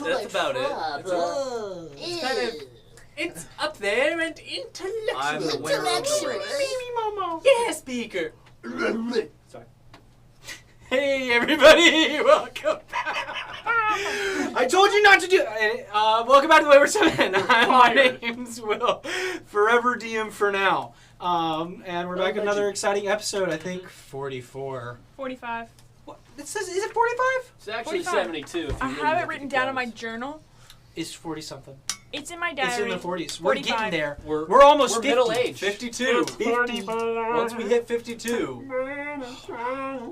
That's about it. It's kind of... It's up there and intellectual. I'm the winner of the race. Yeah, speaker. Sorry. Hey, everybody. Welcome back. I told you not to do welcome back to Wayward 7. My name's Will. Forever DM for now. And we're back with another exciting episode, I think 44. 45. What? It says, is it 45? It's actually 45. 72. If you I really have look it at written the down in clouds. my journal. It's 40 something. It's in my diary. It's in the 40s. We're 45. getting there. We're almost we're 50. middle-aged. 52. 50. Once we hit 52,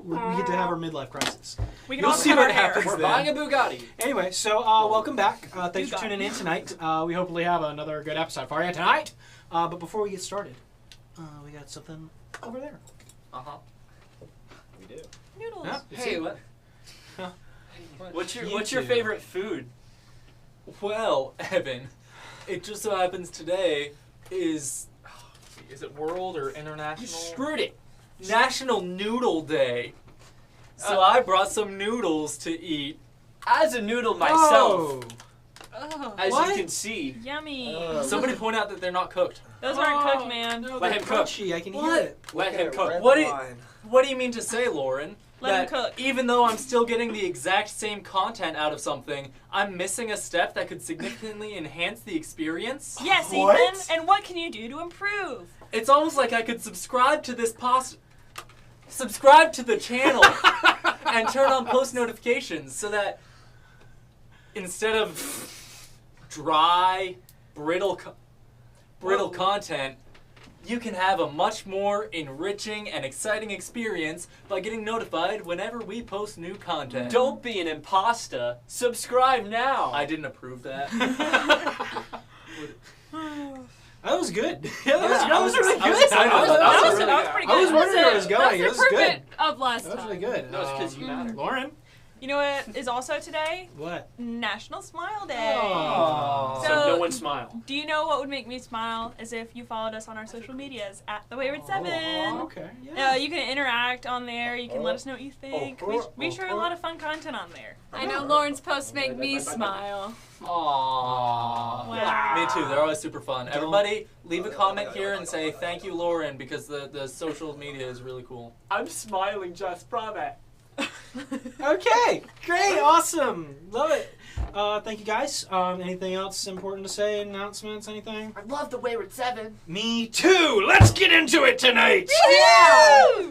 we get to have our midlife crisis. We can You'll all see cut what our hair. happens. We're then. buying a Bugatti. Anyway, so welcome back. Thanks for tuning in tonight. We hopefully have another good episode for you tonight. But before we get started, we got something over there. Uh-huh. We do. Noodles. Yeah. Hey, what? Huh? What's your YouTube. favorite food? Well, Evan, it just so happens today is it World or International? You screwed it. National Noodle Day. So I brought some noodles to eat. As a noodle myself, Oh, as What? you can see. yummy. Somebody point out that they're not cooked. Those aren't cooked, man. No, Let they're him cook. crunchy. I can What? hear it. Let him cook. What do you mean to say, Lauren? Let that him cook. Even though I'm still getting the exact same content out of something, I'm missing a step that could significantly enhance the experience? Yes, What? Ethan. And what can you do to improve? It's almost like I could subscribe to this subscribe to the channel and turn on post notifications so that instead of dry, brittle content, you can have a much more enriching and exciting experience by getting notified whenever we post new content. Don't be an imposter. Subscribe now. I didn't approve that. That was good. Yeah, that was really I was good. excited That was- about that was that. really was pretty good. I was wondering where it was going. That's It the was good. improvement of last That was time. really good. No, it's because you matter. Lauren? You know what is also today? What? National Smile Day. Oh. So So- no one smile. Do you know what would make me smile? As if you followed us on our social medias at the Wayward 7. Okay, yeah. You can interact on there. You can let us know what you think. We share a lot of fun content on there. I know Lauren's posts make me smile. Aww. Wow. Me too. They're always super fun. Everybody, leave a comment here and say thank you, Lauren, because the social media is really cool. I'm smiling just from it. Okay, great, awesome, love it. Thank you guys. Anything else important to say? Announcements? Anything? I love the Wayward 7. Me too. Let's get into it tonight. Yeah!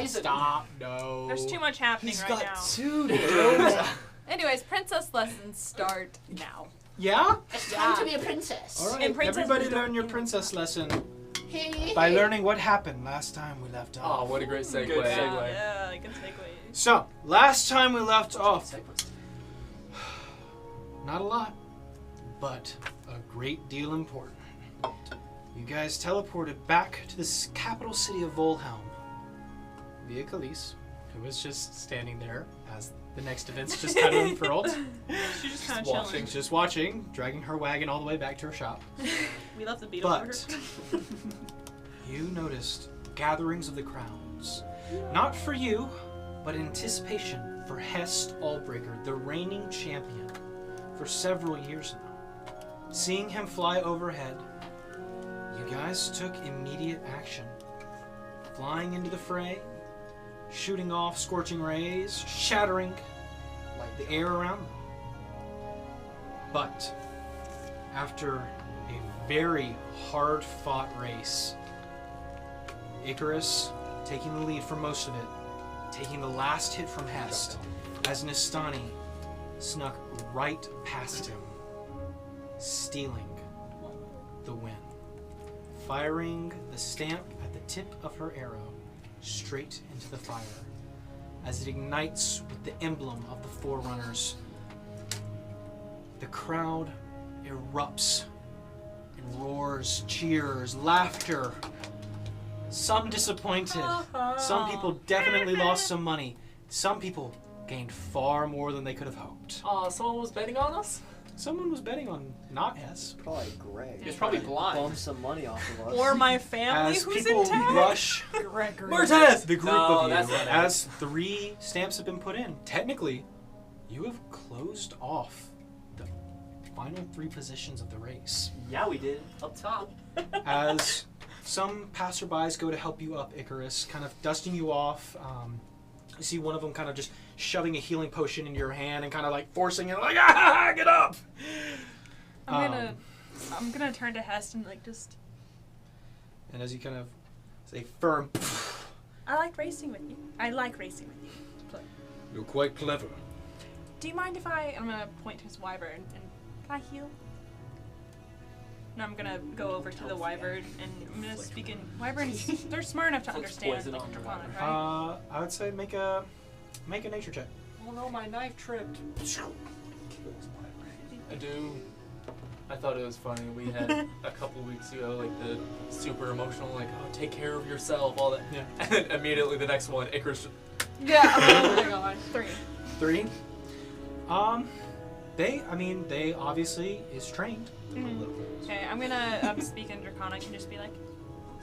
Stop. No. There's too much happening He's right got now. 2 notes. Anyways, princess lessons start now. Yeah? It's time to be a princess. All right. And princess Everybody is- learn your princess lesson by learning what happened last time we left Oh, off. what a great segue. Good segue. Yeah, good segue. So, last time we left off, not a lot, but a great deal important. You guys teleported back to the capital city of Volhelm via Khalees, who was just standing there as the next events just kind of unfurled. She's just kind of Watching, chilling. just watching, dragging her wagon all the way back to her shop. We left the beetle for her. But you noticed gatherings of the crowns. Not for you, but in anticipation for Hest Allbreaker, the reigning champion, for several years now. Seeing him fly overhead, you guys took immediate action. Flying into the fray, shooting off scorching rays, shattering the air around them. But after a very hard-fought race, Icarus taking the lead for most of it, taking the last hit from Hest, as Nistani snuck right past him, stealing the win, firing the stamp at the tip of her arrow straight into the fire as it ignites with the emblem of the Fourrunners. The crowd erupts in roars, cheers, laughter. Some disappointed. Some people definitely lost some money. Some people gained far more than they could have hoped. Someone was betting on us? Someone was betting on not Hest. Probably Greg. He was probably blind. Bump some money off of us. Or my family As who's people in town. rush Mertes! the group No, of that's you, not it. as 3 stamps have been put in, technically, you have closed off the final 3 positions of the race. Yeah, we did. Up top. As some passerbys go to help you up, Icarus, kind of dusting you off. You see one of them kind of just shoving a healing potion into your hand and kind of like forcing it, like, ah, get up! I'm gonna turn to Hest and like just. And as you kind of say firm, I like racing with you. I like racing with you. you're quite clever. Do you mind if I'm gonna point to his wyvern and can I heal? And I'm gonna go over to the wyvern and I'm gonna speak in wyverns. They're smart enough to Flicks understand poison like on your Draconic, wyvern. right? I would say make a nature check. Oh no, my knife tripped. I do. I thought it was funny. We had a couple weeks ago, like the super emotional, like, oh, take care of yourself, all that. Yeah. And then immediately the next one, Icarus. Yeah. Oh my god. 3. 3. They obviously is trained. Okay, I'm gonna speak in Draconic and just be like,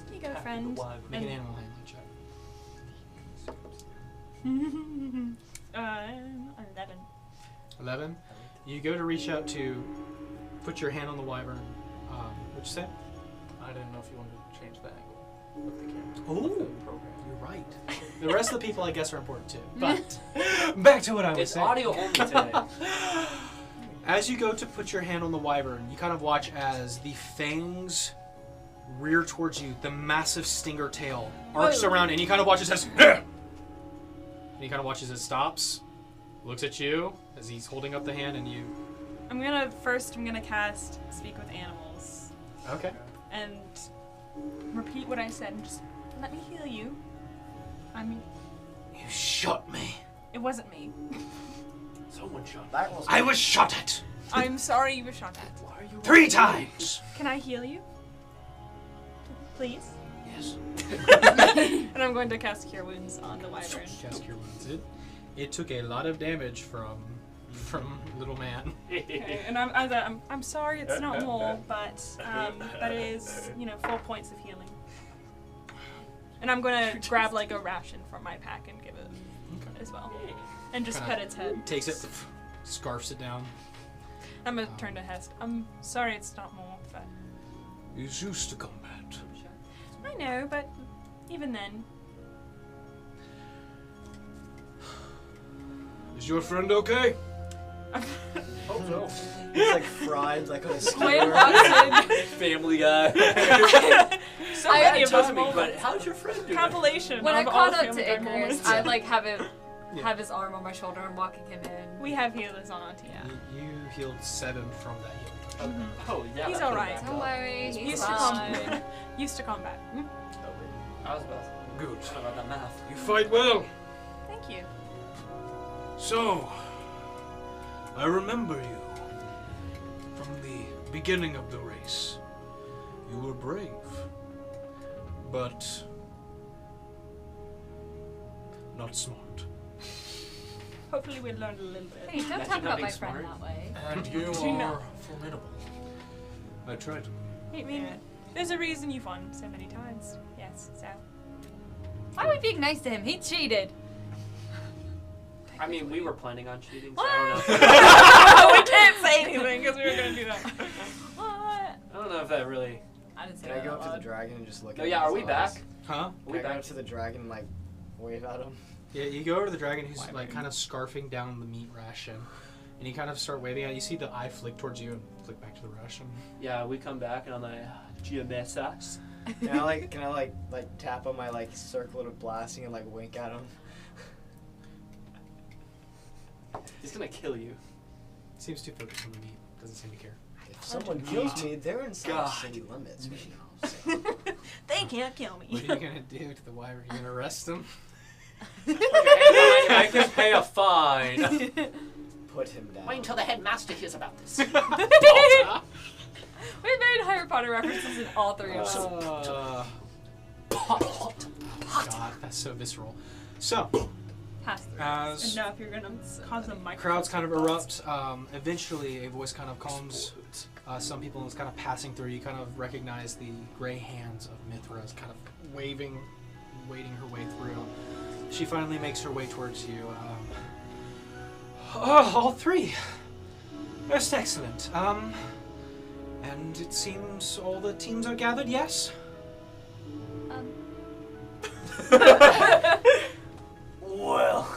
"Here you go, friend." Make an And- animal handling check. 11. 11. You go to reach out to put your hand on the wyvern. What'd you say? I didn't know if you wanted to change the angle of the camera. Oh, of the program. you're right. The rest of the people, I guess, are important too. But back to what I was It's saying. audio only today. As you go to put your hand on the wyvern, you kind of watch as the fangs rear towards you. The massive stinger tail arcs Whoa. around, and you kind of watch as and you kind of watch as it stops, looks at you as he's holding up the hand, and you. I'm gonna cast Speak with Animals Okay. and repeat what I said and just let me heal you. I mean, You shot me. it wasn't me. Someone shot. That was I was shot at I'm sorry you were shot at. Why are you 3 times. Can I heal you? Please? Yes. And I'm going to cast Cure Wounds on the wyvern. Cast Cure Wounds. It took a lot of damage from little man. Okay, and I'm sorry it's not more, but that is, 4 points of healing. And I'm gonna grab like a ration from my pack and give it Okay. as well, and just Kinda pet its head. Takes it, scarfs it down. I'm gonna turn to Hest. I'm sorry it's not more, but He's used to combat. I know, but even then, Is your friend okay? Hope so. It's like fried, like on a Wayne skewer. walks in. Family Guy. so I many had of those Tell me, but moments. how's your friend doing? Compilation. When I of all caught the up Family to Guy Icarus, moments. I like have him Yeah. have his arm on my shoulder and walking him in. We have healers on our team. You healed 7 from that healing potion. Oh yeah. He's that could've alright. backed Don't up. worry, he's Used to fine. combat. Used to combat. Oh, wait. I was about to. Good. What about that math? You fight well. Thank you. So, I remember you from the beginning of the race. You were brave, but not smart. Hopefully we learned a little bit. Hey, don't Imagine talk about being my friend smart. that way. And you Do you know? are formidable. I tried. I mean, there's a reason you've won so many times. Yes, so being nice to him. He cheated. I mean, we were planning on cheating, so What? I We can't say anything because we were gonna do that. What? don't know if that really. I didn't say Can I that go out up to the loud. dragon and just look No, at yeah. his Are we eyes? back? Huh? Are Can we I go back? up to the dragon and like wave at him? Yeah, you go over to the dragon who's like kind of scarfing down the meat ration. And you kind of start waving at it. You see the eye flick towards you and flick back to the ration. Yeah, we come back and I'm like, GMSX. Can I like tap on my like circlet of blasting and like wink at him? He's gonna kill you. Seems too focused on the meat. Doesn't seem to care. If someone kills me, they're inside God. city limits. What do you know? They can't kill What me. are you gonna do to the wyvern? Are you gonna arrest him? I can pay a fine. Put him down. Wait until the headmaster hears about this. We made Harry Potter references in all three of them. God, that's so visceral. So, Pass through. as And now if you're gonna cause them micro. crowds kind of erupt, eventually a voice kind of calms some people and is kind of passing through. You kind of recognize the gray hands of Mithra as kind of waiting her way through. She finally makes her way towards you. All three. Most excellent. And it seems all the teams are gathered, yes? Well.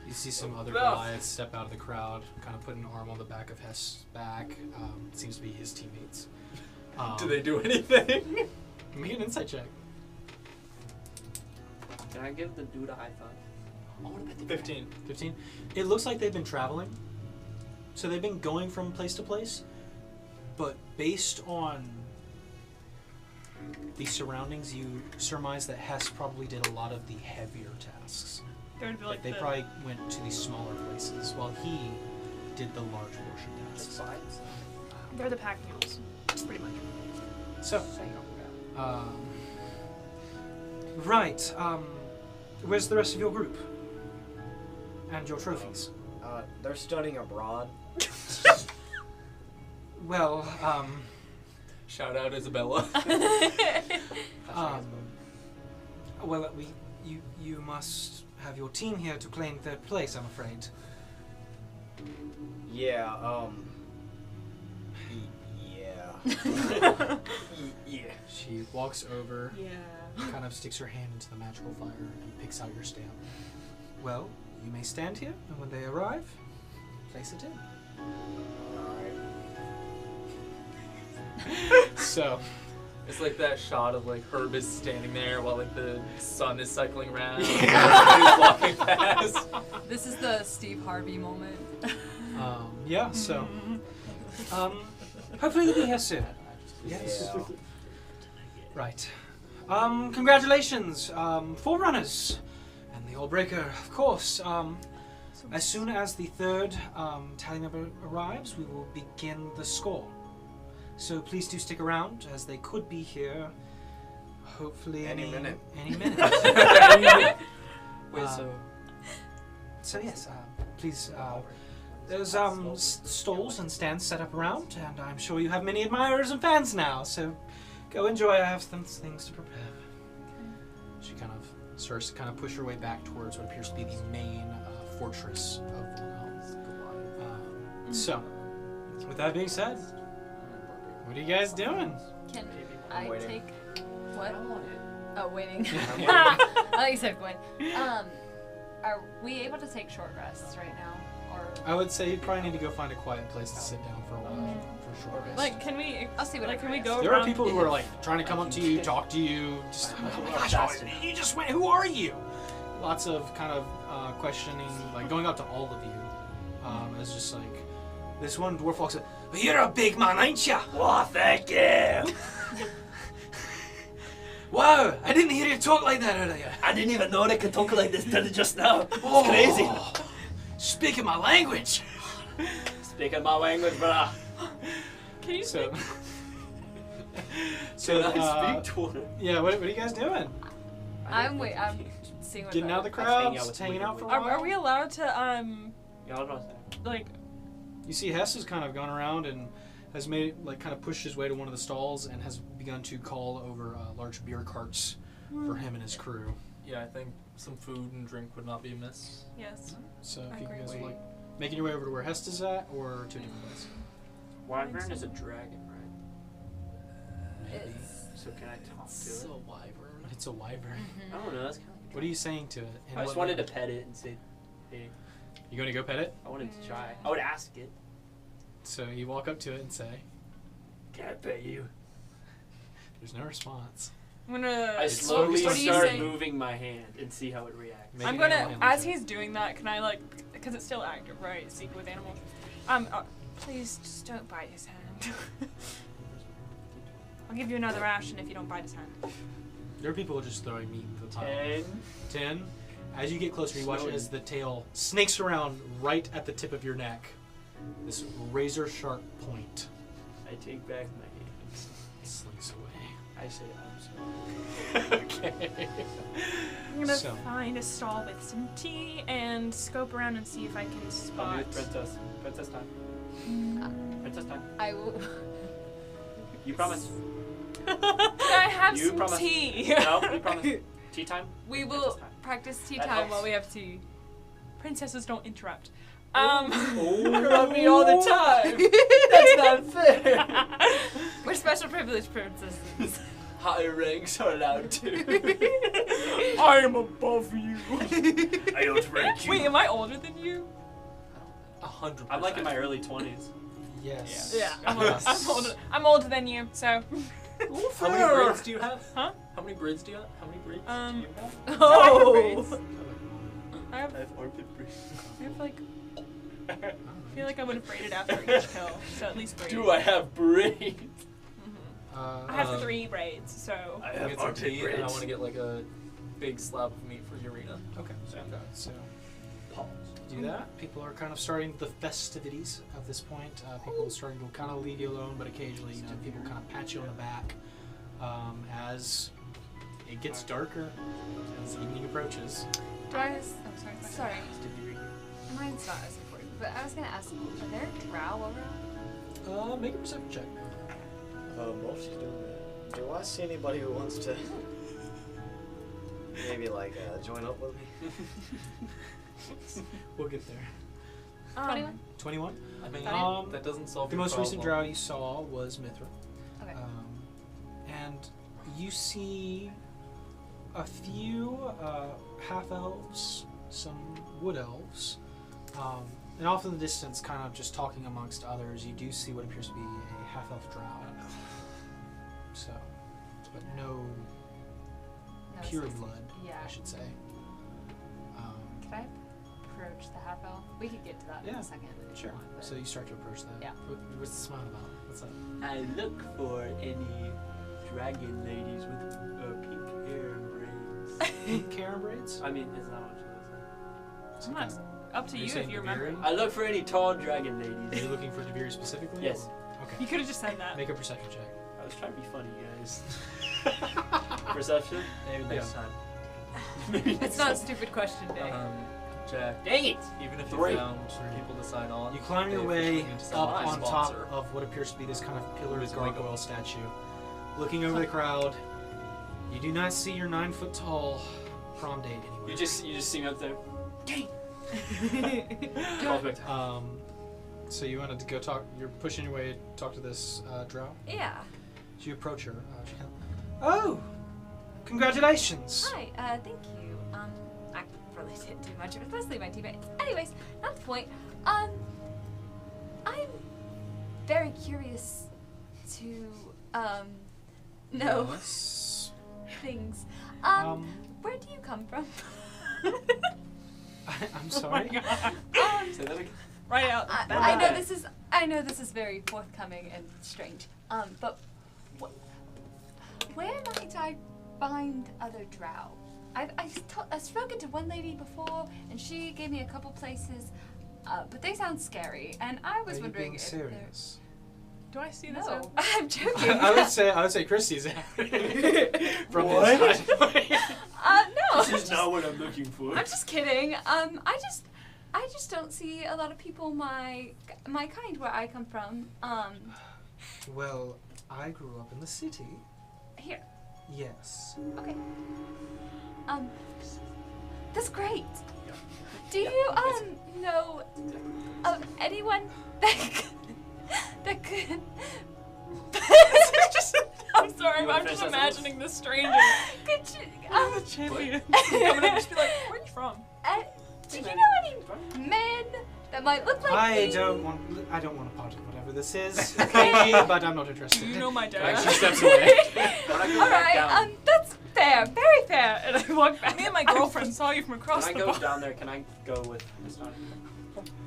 You see some other Goliaths step out of the crowd, kind of put an arm on the back of Hest's back. It seems to be his teammates. Do they do anything? Make an insight check. Can I give the dude a high five? I want to bet the 15. 15. It looks like they've been traveling. So they've been going from place to place. But based on the surroundings, you surmise that Hest probably did a lot of the heavier tasks. There would be Like they probably went to these smaller places while he did the large portion tasks. they're the pack mules, pretty much. So, right. Where's the rest of your group? And your trophies? They're studying abroad. Well, Shout out Isabella. well, you must have your team here to claim their place, I'm afraid. Yeah. Yeah. She walks over, Yeah. kind of sticks her hand into the magical fire, and picks out your stamp. Well, you may stand here, and when they arrive, place it in. So, It's like that shot of like Herb is standing there while like the sun is cycling around. Yeah. He's walking past. This is the Steve Harvey moment. yeah, so, hopefully they'll be here soon. Yes. Yeah. Right. Congratulations, Fourrunners, and the Allbreaker, of course. As soon as the third tally member arrives, we will begin the score. So please do stick around, as they could be here, hopefully Any minute. Any minute. Wait, so So yes, please. There's stalls and stands set up around, and I'm sure you have many admirers and fans now. So go enjoy. I have some things to prepare. She kind of starts to kind of push her way back towards what appears to be the main fortress of Fourrunners. So, with that being said, what are you guys doing? Can I'm I waiting. take what? Oh, waiting. I'm waiting. I thought you said Gwen. Are we able to take short rests right now, or? I would say you probably need to go find a quiet place to sit down for a while for a short rest. Like, can we? I'll see what Like, I can we rest. go? There are around- people who are like trying to come up to you, talk to you. Just, oh my gosh, you just went. Who are you? Lots of kind of questioning, like going up to all of you. It's just like this one dwarf walks up. "Well, you're a big man, ain't ya?" oh, thank you. Wow, I didn't hear you talk like that earlier. I didn't even know they could talk like this till just now. It's Oh, crazy. Speaking my language. Speaking my language, brother. Can you So, Can I speak to her? yeah, what are you guys doing? I'm seeing what. Getting out of the Let's hang out crowds, with hanging out for a Are, while? are we allowed to Yeah, I was like? You see Hest has kind of gone around and has made, like, kind of pushed his way to one of the stalls and has begun to call over large beer carts for him and his crew. Yeah, I think some food and drink would not be amiss. Yes. So I if you agree. guys are like making your way over to where Hest is at, or to a different place. Wyvern is a dragon, right? So can I talk to it? a wyvern. It's a wyvern. I don't know. That's kind of. What are you saying to it? And I just what wanted to pet it and say, "Hey." You going to go pet it? I wanted to try. I would ask it. So you walk up to it and say, Can I pet you? there's no response. I'm gonna. I It's slowly what do you start say? moving my hand and see how it reacts. Make I'm an gonna, animal handling as check. he's doing that, can I because it's still active, right? Speak with animals. Please just don't bite his hand. I'll give you another ration if you don't bite his hand. There are people just throwing meat into the pile. 10. 10. As you get closer, you watch Slowly. as the tail snakes around right at the tip of your neck. This razor sharp point I take back my hands. slinks away. I say, I'm sorry. Okay. I'm gonna So. find a stall with some tea and scope around and see if I can I'll spot. be with Princess. Princess time. Princess time. I will. You promise. Can I have You some promise. tea? No, you promise. Tea time? We Princess will time. practice tea That time helps. while we have tea. Princesses don't interrupt. Interrupt me all the time. That's not fair. We're special privileged princesses. Higher ranks are allowed to. I am above you. I don't rank you. Wait, am I older than you? 100%. I'm like in my early 20s. Yes. Yeah, I'm older than you, so. How many braids do you have? Huh? How many braids do you have? How many braids do you have? Oh. I have, I have armpit braids. I have like. I feel like I would have braided after each kill, so at least braid. Do I have braids? I have 3 braids, so. I I have get some armpit tea and I braids. want to get like a big slab of meat for Urena. Okay. So Pause. do that. People are kind of starting the festivities at this point. People are starting to kind of leave you alone, but occasionally, people kind of pat you on the back as it gets darker as evening approaches. Do I? Sorry. Did you read it? Mine's not as important, but I was gonna ask, are there drow around? Make a perception check. While she's doing that, do I see anybody who wants to maybe join up with me? We'll get there. 21? 21. I mean, Um, that doesn't solve The your most recent problem. drow you saw was Mithra. Okay. And you see a few half-elves, some wood-elves, and off in the distance, kind of just talking amongst others, you do see what appears to be a half-elf drow. So, but no No, pure it's- blood, Yeah. I should say. Could I approach the half elf? We could get to that in Yeah, a second. if you Sure. want, but- So you start to approach that. Yeah. What's the smile about? What's that? I look for any dragon ladies with pink hair and braids. Pink hair braids? I mean, is that what she was I'm not up to Are you you saying if you Deviri? remember. I look for any tall dragon Are ladies. you looking for Deviri specifically? Yes. or- Okay. You could have just said that. Make a perception check. I was trying to be funny, guys. Perception? Maybe next time. Maybe It's next not a time. stupid question, Dave. Jack, Dang it! even if you 3. found people to sign on, You climb your they way officially need to send up my on sponsor. top of what appears to be this kind of pillar Who's going gargoyle statue. Looking over the crowd, you do not see your 9-foot-tall prom date anywhere. You just see me up there. Calls back to So you wanted to go talk. You're pushing your way to talk to this drow. Yeah. So you approach her. Oh, congratulations! Hi, thank you. I really didn't do much of it, especially my teammates. Anyways, not the point. I'm very curious to, know Yes. things. Where do you come from? I'm sorry. Say that again. Right out. the I back. know this is very forthcoming and strange. But where might I find other drow? I've spoken to one lady before, and she gave me a couple places, but they sound scary. And I was Are you wondering being if serious? Do I see this? No, I'm joking. I would say Christy's from What? his side. No. This is not what I'm looking for. I'm just kidding. I just don't see a lot of people my kind where I come from. Well, I grew up in the city. Here. Yes. Okay. That's great. Yeah. Do Yeah, you it's- know of anyone that could I'm sorry, You wanna I'm just finish that imagining this stranger. could you, The champion. I'm gonna just be like, where are you from? do you know any men that might look like I me? don't want a part of whatever this is, Katie, but I'm not interested. Do you know my Like, dad? she steps away. When I go All back right, down, that's fair, very fair. And I walk back. Me and my girlfriend saw you from across when I the go bar. down there, can I go with Miss Nani?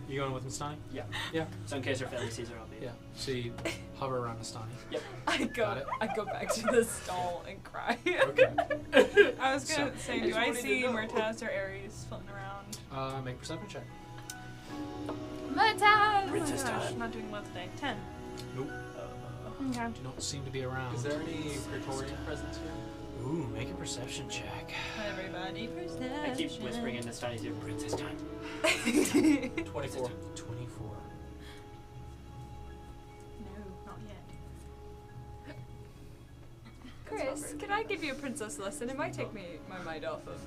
You going with Mastani? Yeah. Yeah. So in case her family sees her, I'll be. Yeah. So you hover around Mastani. I Got it. go back to the stall and cry. Okay. I was gonna say, I do just I wanted to see know. Murtaz or Ares floating around? Make a perception check. Murtaz! Princess Oh my gosh, time. not doing well today. 10. Nope. Okay. You don't seem to be around. Is there any Praetorian presence here? Ooh, make a perception check. Everybody perception. I keep whispering in Miss Nani's ear, Princess time. 24. 24. No, not yet. Chris, can I give you a princess lesson? It might take my mind off of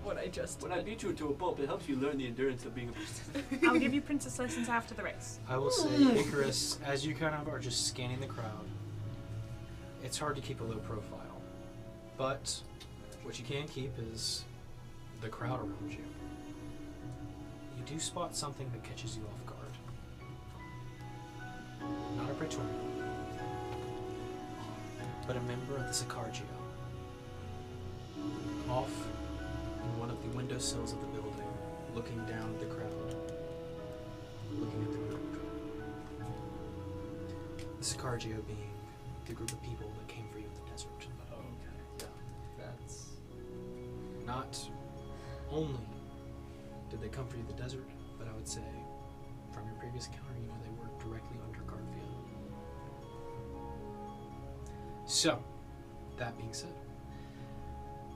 what I just When I beat you to a pulp, it helps you learn the endurance of being a princess. I'll give you princess lessons after the race. I will say, Icarus, as you kind of are just scanning the crowd, it's hard to keep a low profile. But what you can keep is the crowd around you. You do spot something that catches you off guard. Not a Praetorian, but a member of the Sicargio. Off in one of the windowsills of the building, looking down at the crowd, looking at the group. The Sicargio being the group of people that came for you in the desert. Okay. Yeah. That's. Not only did they come for you in the desert, but I would say, from your previous encounter, you know they worked directly under Garfield. So, that being said,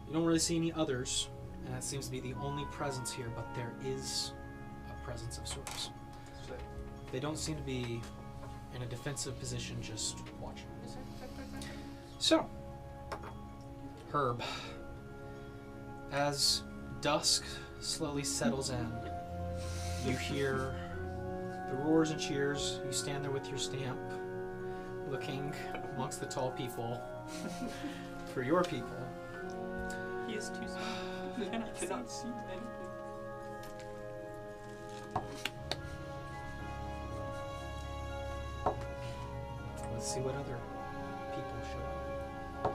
you don't really see any others, and that seems to be the only presence here, but there is a presence of sorts. They don't seem to be in a defensive position, just watching. So, Herb, as dusk slowly settles in, you hear the roars and cheers. You stand there with your stamp, looking amongst the tall people for your people. He is too small. He cannot see. see anything. Let's see what other people show up.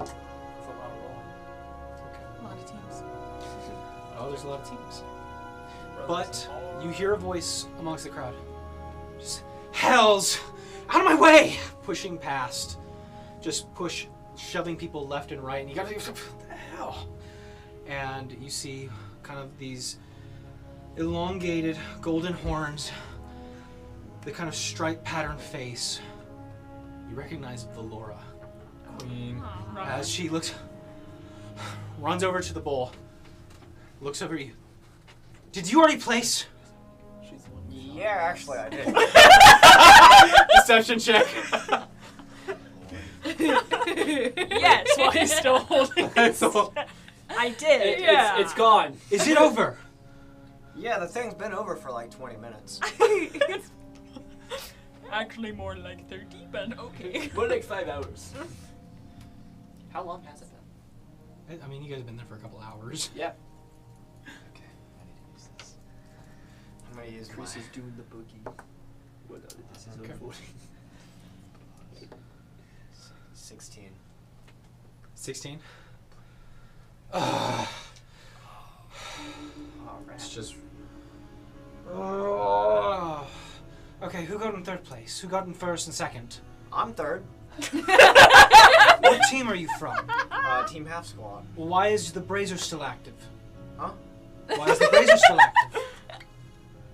It's a lot of rolling. Okay. A lot of teams. Oh, there's a lot of teams. But you hear a voice amongst the crowd. Just, hells! Out of my way! Pushing past. Just shoving people left and right. And you gotta do, what the hell? And you see kind of these elongated golden horns, the kind of stripe pattern face. You recognize Valora, Queen, as she runs over to the bowl, looks over at you. Did you already place? She's the one. Yeah, actually, I did. Deception check. Yes, while he's still holding his I did. It's gone. Is it over? Yeah, the thing's been over for like 20 minutes. Actually more like 30, but okay. More like 5 hours. How long has it been? I mean, you guys have been there for a couple hours. Yeah. Okay, I need to use this. I'm gonna use Chris my... is doing the boogie. What other this is Okay. unfolding. 16. 16? Alright. It's just... Okay, who got in third place? Who got in first and second? I'm third. What team are you from? Team half squad. Why is the Brazier still active? Huh? Why is the Brazier still active?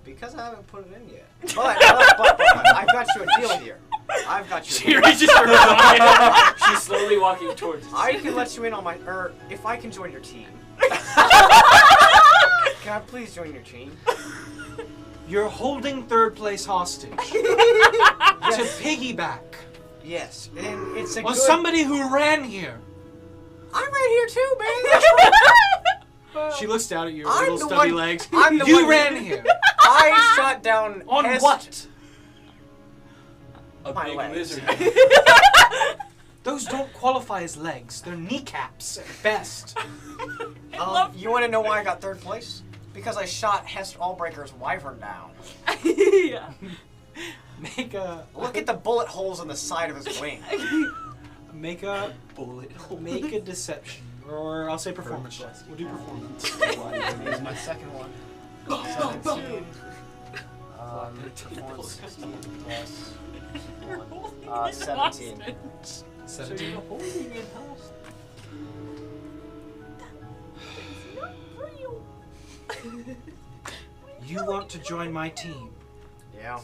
Because I haven't put it in yet. But I've got you a deal here. I've got you a She deal. reaches for her eye. She's slowly walking towards us. I can let you in on my... if I can join your team. Can I please join your team? You're holding third place hostage to piggyback Yes, and it's a Well, good... somebody who ran here. I'm right here too, man. She looks down at your I'm little the stubby one- legs. I'm the You one- ran here. I shot down On Hest. what? A My big legs. lizard. Those don't qualify as legs. They're kneecaps at best. You want to know why I got third place? Because I shot Hest Allbreaker's wyvern down. Yeah. Make a Look at the bullet holes in the side of his wing. make a Bullet hole. make a deception, or I'll say performance check. We'll do performance. Here's my second one. 17. Performance 16 plus You're holding 17. it 17. holding it hostage. You want to join my team Yeah.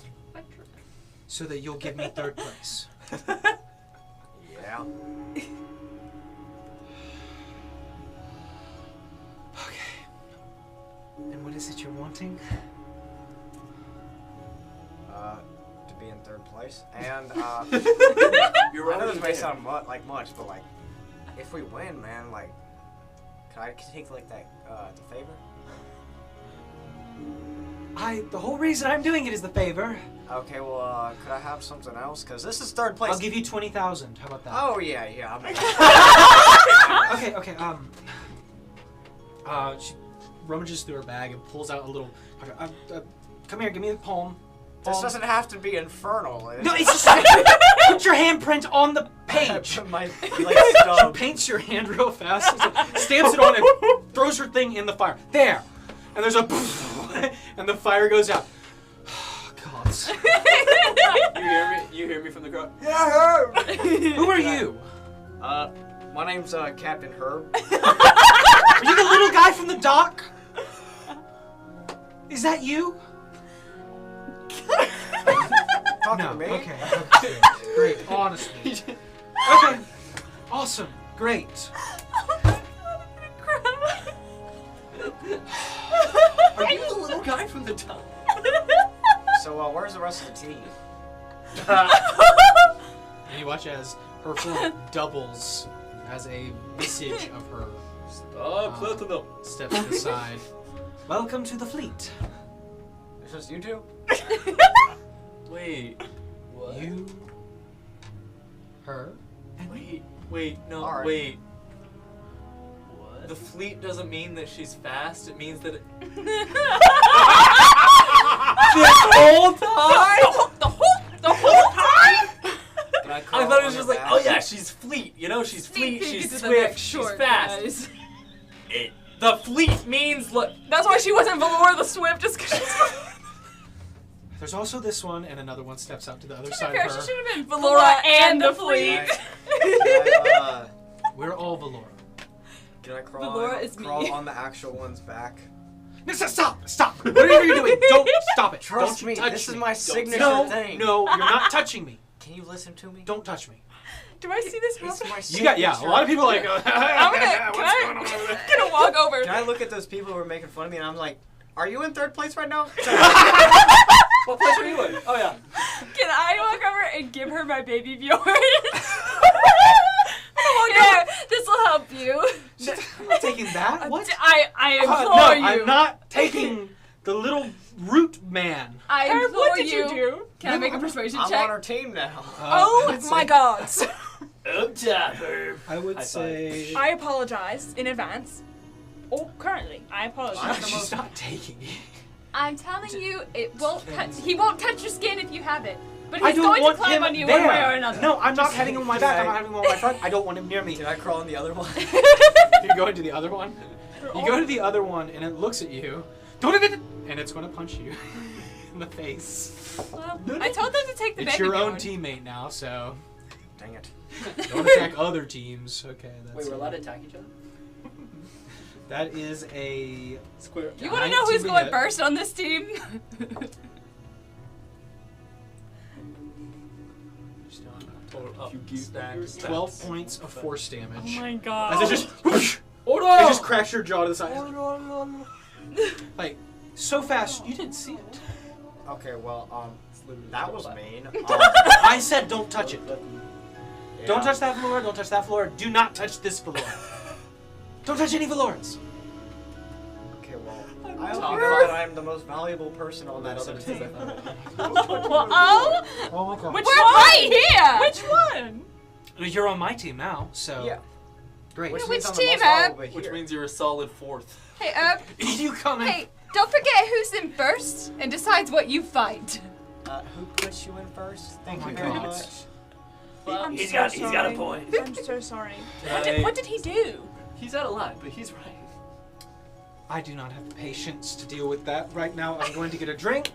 so that you'll give me third place. Yeah. Okay. And what is it you're wanting? To be in third place. And, You're I know this already may there. sound like much, but like, if we win, man, like, can I take like that, the favor? The whole reason I'm doing it is the favor. Okay, well, could I have something else? Cause this is third place. I'll give you 20,000. How about that? Oh yeah, I'm Okay. She rummages through her bag and pulls out a little. Come here, give me the palm. This Palm. doesn't have to be infernal. No, it's just put your handprint on the page. My She like stub. paints your hand real fast, stamps it on, and throws her thing in the fire. There, and there's a, and the fire goes out. God. You hear me from the crowd. Yeah. Who are you? My name's Captain Herb. Are you the little guy from the dock? Is that you? Talking No. to me. Okay. Great. Honestly. Okay. Awesome. Great. Are you the little guy from the top? So where's the rest of the team? And you watch as her form doubles as a visage of her Platinum. steps to the side. Welcome to the fleet. It's just you two? Wait. What? You, her, and Wait, no, All right. wait. What? The fleet doesn't mean that she's fast, it means that this whole time? The whole time? Can I crawl thought it on was your just like, back? oh yeah, she's fleet, you know, she's fleet, Sneak peek she's into the swift, next she's short, fast. guys. The fleet means, look, That's why she wasn't Valor the Swift, just because she's There's also this one, and another one steps out to the other To side be fair, of she her. should have been Valora and the fleet. Can I, We're all Valora. can I crawl, Valora is crawl me. on the actual one's back? No, stop! Whatever you're doing, don't stop it. Trust don't me, touch this is me. my signature No, thing. no, you're not touching me. Can you listen to me? Don't touch me. Do I see this It's happen? my You signature. got A lot of people are like. I'm gonna walk over. Can I look at those people who are making fun of me and I'm like, are you in third place right now? what place are you in? Oh yeah. Can I walk over and give her my baby Bjorn? Here, this will help you. I'm not taking that. What? I implore No, you. I'm not taking the little root man. I Herb, implore what did you do? Can I make a persuasion I'm check? on our team now. Oh my god. Up top, Herb. I would High five. say. I apologize in advance. Oh, currently, I apologize. She's not taking it. I'm telling you, it won't touch. He won't touch your skin if you have it. But I he's don't going to want climb him on you there. one way or another. No, I'm not having him on my back. I'm not having him on my front. I don't want him near me. Can I crawl on the other one? You go into the other one. You go to the other one, and it looks at you. And it's going to punch you in the face. Well, I told them to take the It's baby your own Bjorn. teammate now, so Dang it. don't attack other teams. Okay, that's Wait, we're allowed to attack each other? That is a Square. You want to know who's 19 going hit. first on this team? Total You keep stacked. 12 points of force damage. Oh my god. As it just whoosh, Hold it just cracks your jaw to the side. Like so fast, you didn't see it. Okay, well, That was mean. I said don't touch it. Yeah. Don't touch that floor. Don't touch that floor. Do not touch this floor. Don't touch any floors. Okay, well, I hope you know that I am the most valuable person on that other team. Oh, Oh my god. which We're one? right here. Which one? You're on my team now, so Yeah. great. Which Which means I'm the team, most Herb? valuable Which here. means you're a solid fourth. Hey, Herb. You coming? Hey, don't forget who's in first and decides what you fight. Who puts you in first? Thank Oh you my very God. much. I'm He's so got sorry. a point. I'm so sorry. Hey. What did he do? He's out of line, but he's right. I do not have the patience to deal with that right now. I'm going to get a drink.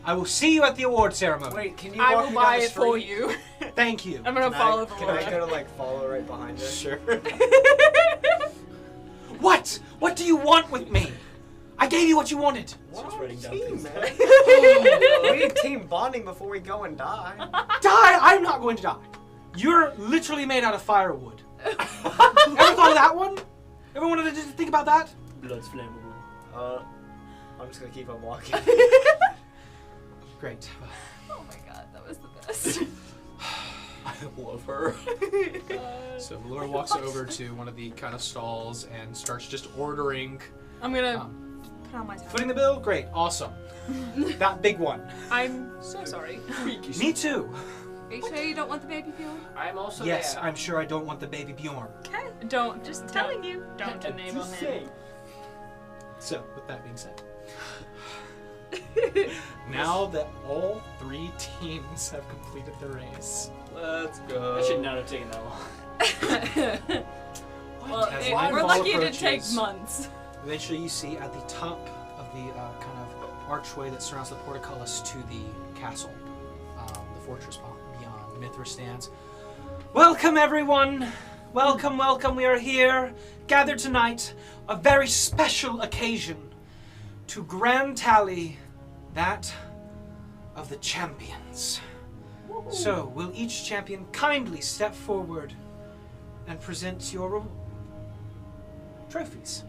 I will see you at the award ceremony. Wait, can you I walk will me buy down the it for street? you. Thank you. I'm gonna Can follow Can I Valora. go to follow right behind you? Sure. What? What do you want with me? I gave you what you wanted. We're Just on writing down team, things. man. We need team bonding before we go and die. Die! I'm not going to die. You're literally made out of firewood. Ever thought of that one? Ever wanted to think about that? Blood's flammable. I'm just gonna keep on walking. Great. Oh my god, that was the best. I love her. So Laura walks over to one of the kind of stalls and starts just ordering. I'm gonna put on my towel. Footing the bill? Great. Awesome. That big one. I'm so sorry. Me too. Are you sure you don't want the baby fuel? I'm also Yes, I'm sure I don't want the baby Bjorn. Okay. Don't just telling you. Don't enable him. So, with that being said, now that all 3 teams have completed the race, Let's go. I should not have taken that long. Well, As we're nightfall lucky it didn't take approaches, months. eventually you see at the top of the kind of archway that surrounds the portcullis to the castle, the fortress beyond Mithra stands. Welcome everyone! Welcome, welcome. We are here, gathered tonight, a very special occasion to grand tally that of the champions. So, will each champion kindly step forward and present your trophies?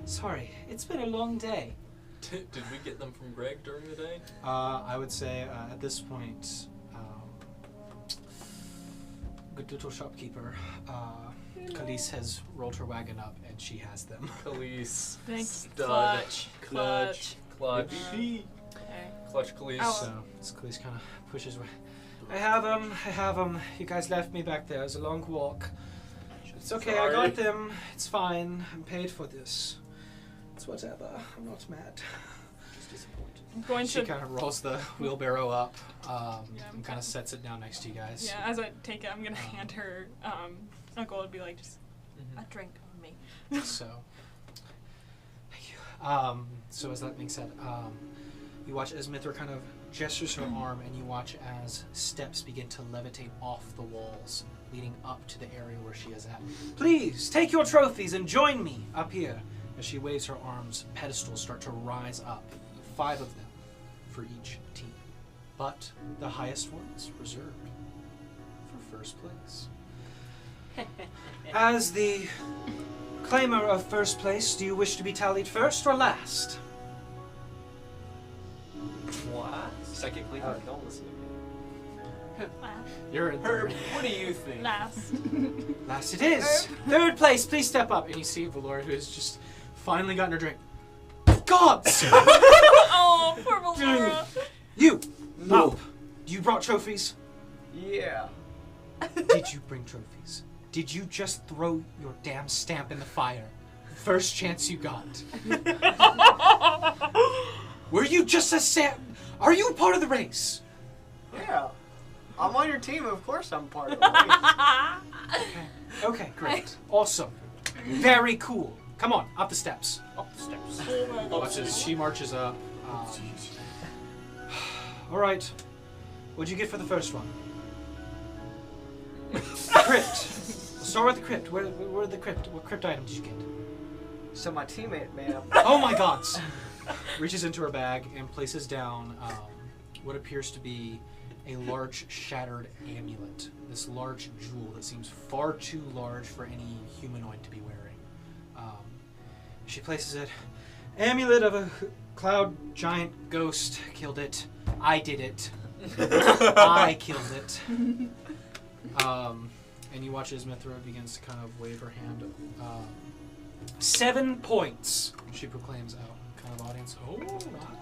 Sorry, it's been a long day. Did we get them from Greg during the day? I would say at this point, good little shopkeeper, Khalees has rolled her wagon up and she has them. Khalees. Thanks. Stud. Clutch. Clutch. Okay. Clutch Khalees. Oh. So Khalees kind of pushes away. I have them. You guys left me back there. It was a long walk. It's okay, I got them. It's fine. I'm paid for this. It's whatever. I'm not mad. Just disappointed. I'm going She to. kind of rolls the wheelbarrow up and kind of sets it down next to you guys. Yeah, as I take it, I'm gonna hand her a gold and be like, just a drink on me. So, thank you. So as that being said, you watch as Mithra kind of gestures her arm, and you watch as steps begin to levitate off the walls, leading up to the area where she is at. Please take your trophies and join me up here. As she waves her arms, pedestals start to rise up, 5 of them for each team, but the highest ones reserved for first place. As the claimer of first place, do you wish to be tallied first or last? What? Psychically, don't listen to me. You're in Herb, what do you think? Last. Last it is. Third place, please step up. And you see Valora, who has just finally gotten her drink. Gods! Oh, poor Valora. You! No. Up. You brought trophies? Yeah. Did you bring trophies? Did you just throw your damn stamp in the fire? First chance you got. Were you just a Are you part of the race? Yeah. I'm on your team, of course I'm part of it. Okay, great. Awesome. Very cool. Come on, up the steps. Up the steps. Watch as she marches up. All right. What'd you get for the first one? Crypt. We'll start with the crypt. Where the crypt? What crypt item did you get? So my teammate made up. Oh my God! Reaches into her bag and places down what appears to be a large shattered amulet. This large jewel that seems far too large for any humanoid to be wearing. She places it. Amulet of a cloud giant ghost killed it. I did it. I killed it. And you watch as Mithra begins to kind of wave her hand. 7 points. She proclaims out in kind of audience. Oh,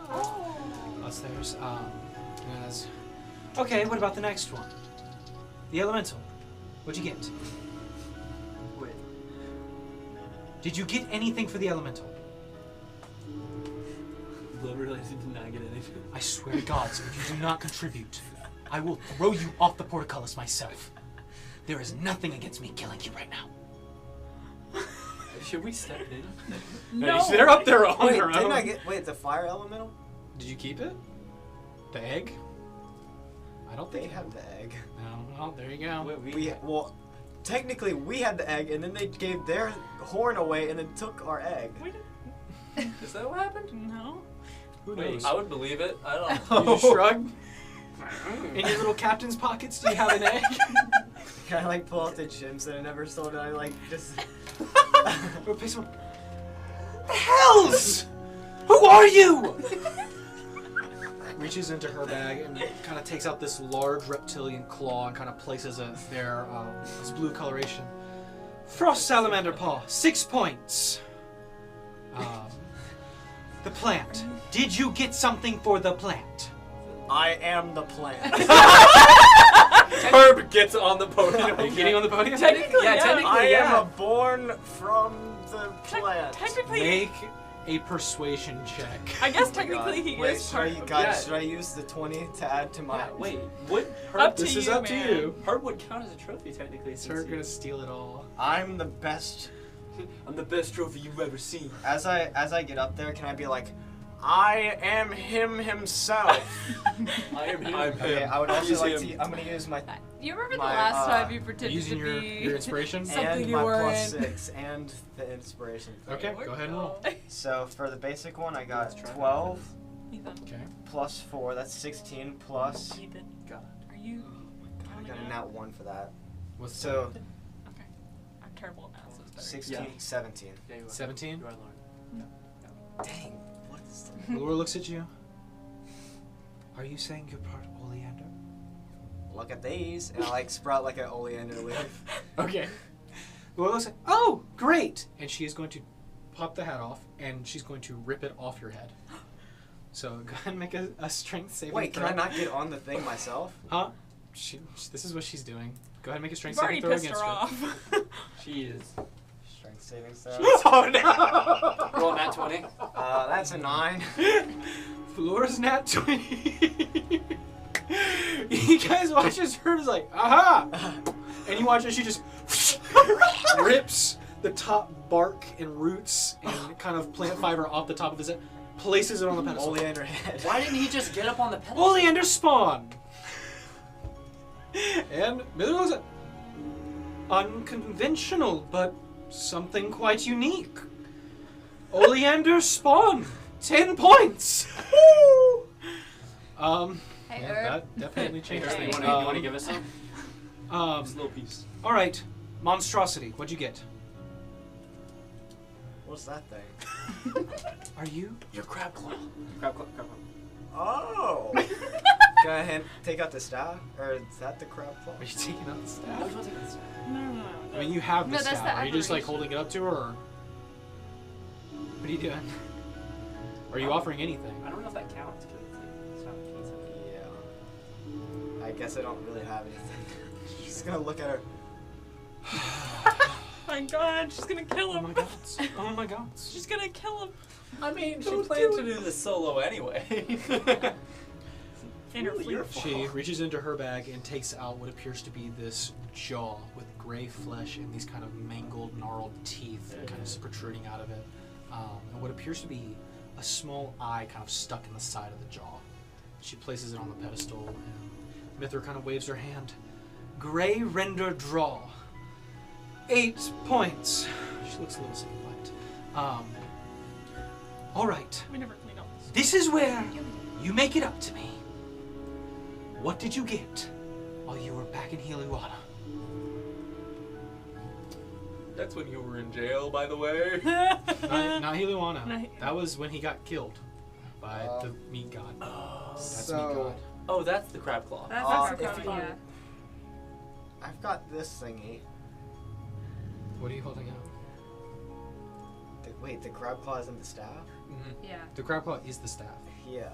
wow. Upstairs. As, okay, what about the next one? The elemental. What'd you get? Wait. Did you get anything for the elemental? Literally did not get anything. I swear to God, if you do not contribute, I will throw you off the portcullis myself. There is nothing against me killing you right now. Should we step in? No. They're up there on Wait, their didn't own. I get? Wait, the fire elemental? Did you keep it? The egg? I don't They think have the egg. No, well, there you go. Wait, Well, technically we had the egg, and then they gave their horn away, and then took our egg. We didn't. Is that what happened? No. Who Wait, knows? I would believe it. I don't know. You just shrug. In your little captain's pockets, do you have an egg? Can I like pull out the gems that I never sold? And I like just. Or pay some- The hells! Who are you? Reaches into her bag and kind of takes out this large reptilian claw and kind of places it there, this blue coloration. Frost salamander paw, 6 points. The plant. Did you get something for the plant? I am the plant. Herb gets on the podium. Are you getting on the podium? Technically, Yeah, yeah. technically. I Yeah. am born from the plant. Technically, Make a persuasion check. I guess Oh my technically God. he Wait, is part of should I use the 20 to add to my? Yeah, wait. Would Up to This is you, up to man. you. Herb would count as a trophy technically. Is her Since gonna steal it all? I'm the best. I'm the best trophy you've ever seen. As I get up there, can I be like, I am him himself? I am him. Okay, I would also Use like him. to. I'm gonna use my You remember the My, last time you pretended Using to your be inspiration? Something and you my weren't. +6 and the inspiration thing. Okay, go ahead and roll. So for the basic one, I got Let's try. 12 Ethan, Okay. plus 4. That's 16 plus. Ethan, God. are you I counting got a out? nat 1 for that. What's So Okay. I'm terrible at math, so it's better. 16, Yeah. 17. Yeah, you are. 17? You are Lauren. Dang. What is Laura looks at you. Are you saying you're part oleander? Look at these, and I like sprout like an oleander leaf. Okay. Laura looks at, oh, great! And she is going to pop the hat off, and she's going to rip it off your head. So go ahead and make a strength saving Wait, can throw. I not get on the thing myself? Huh? This is what she's doing. Go ahead and make a strength You've already saving throw pissed against her her. off. She is. Strength saving throw. Oh no! Roll that 20. That's a 9. Flora's nat 20. You guys watch as her is like, aha! And you watch as she just rips the top bark and roots and kind of plant fiber off the top of his head, places it on the pedestal. Oleander head. Why didn't he just get up on the pedestal? Oleander spawn! And Miller looks at unconventional, but something quite unique. Oleander spawn! 10 points! Woo! Hey, yeah, Herb. that definitely changes Hey. things. You want to give us some? Um, Just a little piece. Alright, monstrosity, what'd you get? What's that thing? Are you? Your crab claw. Crab claw. Crab claw. Oh! Can I take out the staff? Or is that the crab claw? Are you taking out the No, staff? don't take this. No. I mean, you have the No, that's staff. the Are you just like aberration. holding it up to her, or what are you doing? Are you offering anything? I don't know if that counts because it's not a piece of it. Yeah. I guess I don't really have anything. Just gonna look at her. My God, she's gonna kill Oh my him. god. Oh my god. She's gonna kill him. I mean, she Don't planned do to do this solo anyway. In her Really fleet. your fault. She reaches into her bag and takes out what appears to be this jaw with gray flesh and these kind of mangled, gnarled teeth kind of protruding out of it. And what appears to be a small eye kind of stuck in the side of the jaw. She places it on the pedestal, and Mithra kind of waves her hand. Gray render draw. 8 points. She looks a little sick, but all right. We never clean up this. This is where you make it up to me. What did you get while you were back in Heliwana? That's when you were in jail, by the way. Not Heliwana. Not- That was when he got killed by the meat god. That's So, meat god. Oh, that's the crab claw. That's if not you- yeah. I've got this thingy. What are you holding out? Wait, the crab claw is in the staff? Mm-hmm. Yeah. The crab claw is the staff. Yeah.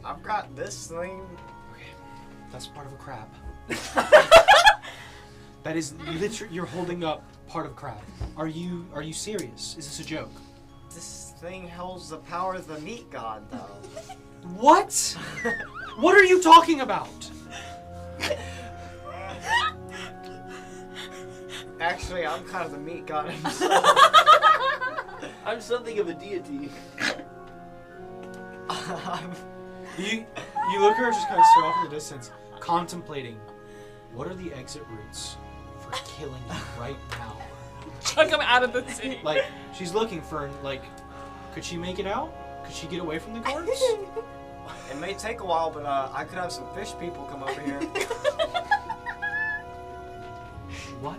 I've got this thing. Okay, that's part of a crab. That is literally, you're holding up part of crab. Are you serious? Is this a joke? This thing holds the power of the meat god, though. What? What are you talking about? Actually, I'm kind of the meat god himself. I'm something of a deity. You look at her just kind of stare off in the distance, contemplating, what are the exit routes for killing you right now? Chuck him out of the city. Like, she's looking for, like, could she make it out? Could she get away from the guards? It may take a while, but I could have some fish people come over here. What?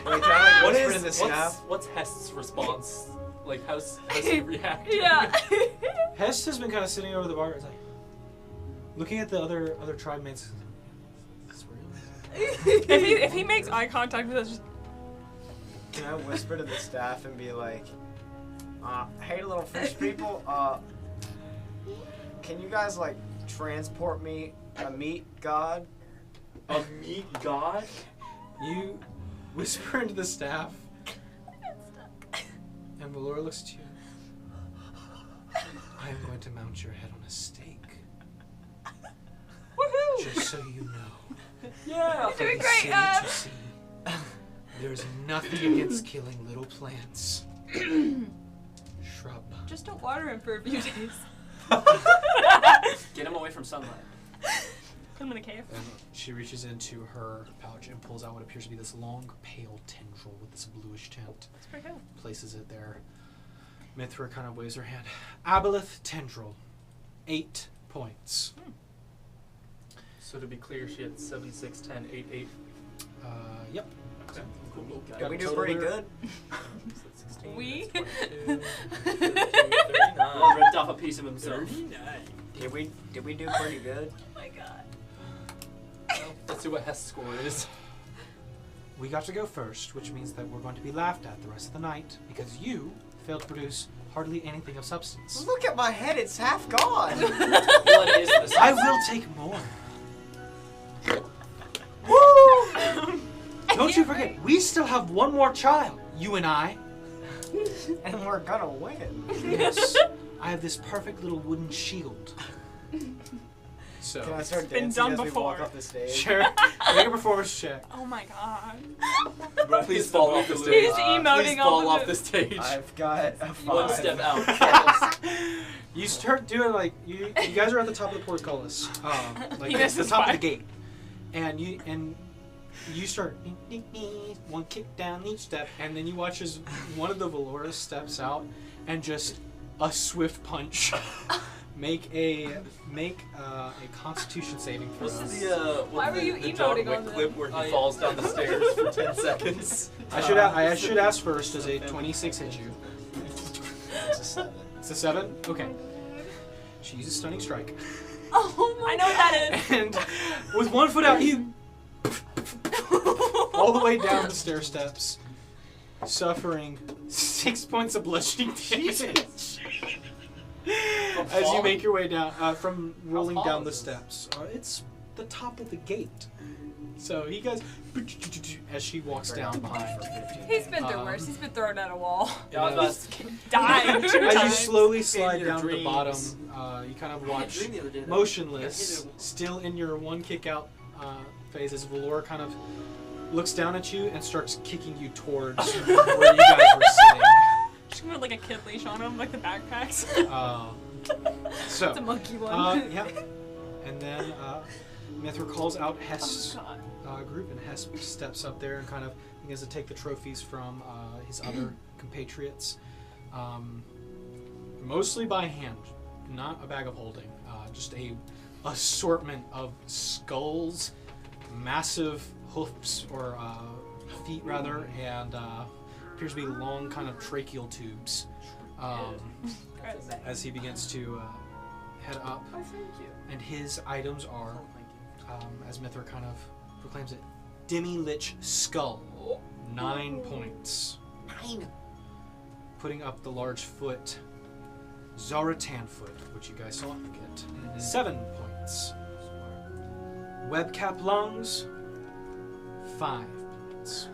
Wait, can I What whisper is in the staff? what's Hest's response? Like how's he reacting? Yeah. Hest has been kind of sitting over the bar, like, looking at the other tribe mates. Is this real? if he makes eye contact with us, just Can I whisper to the staff and be like, hey little fish people, can you guys like transport me a meat god? A meat god? You whisper into the staff, and Valora looks at you. I am going to mount your head on a stake, woohoo! just so you know. Yeah. You're doing From great. city to sea, there's nothing against killing little plants. Shrub. Just don't water him for a few days. Get him away from sunlight. Put him in a cave. And she reaches into her pouch and pulls out what appears to be this long, pale tendril with this bluish tint. That's pretty cool. Places it there. Mithra kind of waves her hand. Aboleth tendril. 8 points. So to be clear, she had 76, 10, 8, 8. Yep. Okay. Cool. Did Got we a do total pretty there. good? 16, We? that's 22, One ripped off a piece of himself. 39. Did we do pretty good? Oh my god. Well, let's see what Hest's score is. We got to go first, which means that we're going to be laughed at the rest of the night because you failed to produce hardly anything of substance. Look at my head, it's half gone. What is this? I will take more. Woo! Don't you forget, we still have one more child, you and I. And we're gonna win. Yes. I have this perfect little wooden shield. So, Can I start been dancing done as we before. walk off the stage? sure. Make a performance check. Oh my god. Bro, please fall off the He's stage. emoting Please off fall of off it. the stage. I've got a 5. One step out. You start doing like you guys are at the top of the portcullis, like He at the misses top by. of the gate, and you start one kick down each step, and then you watch as one of the Valoras steps out and just a swift punch. Make a Constitution saving throw. What's the Why were you the John emoting Wick on that? clip where he Oh, yeah. falls down the stairs for 10 seconds? I should ask first. Does a 26 hit you? It's a 7. It's a 7. Okay. She uses stunning strike, Oh my I know what that is. and with one foot out, you all the way down the stair steps, suffering 6 points of bludgeoning damage. As you make your way down from rolling tall down the is this? steps. It's the top of the gate. So he goes as she walks down behind. He's been through worse. He's been thrown at a wall. Yeah, I was about to Died 2 As you times. slowly slide your down to the dreams. bottom, you kind of I had a watch dream the other day that motionless, I hit still in your one kick out phase, as Valor kind of looks down at you and starts kicking you towards where you guys were sitting. Just gonna put like a kid leash on him, like the backpacks. So, It's a monkey one. yeah. And then Mithra calls out Hest's Oh, God. group, and Hest steps up there and kind of begins to take the trophies from his other compatriots, mostly by hand, not a bag of holding, just a assortment of skulls, massive hoofs or feet rather, and appears to be long kind of tracheal tubes. As he begins to head up, Oh, thank you. and his items are, Oh, thank you. as Mithra kind of proclaims it, Demi-Lich Skull, 9 points. 9. Putting up the large foot, Zaratan foot, which you guys saw get, 7 points. Webcap lungs, 5 points.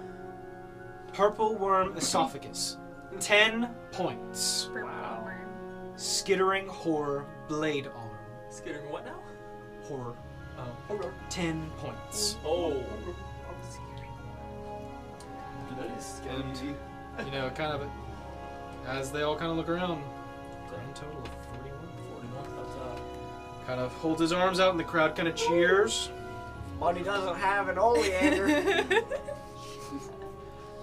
Purple worm esophagus, 10 points. Wow. Skittering horror blade arm, Skittering what now? horror, Horror. 10 points. Oh. That is scary. And, you know, kind of, as they all kind of look around, grand total of 41. 41. That's Kind of holds his arms out and the crowd kind of cheers. But he doesn't have an oleander.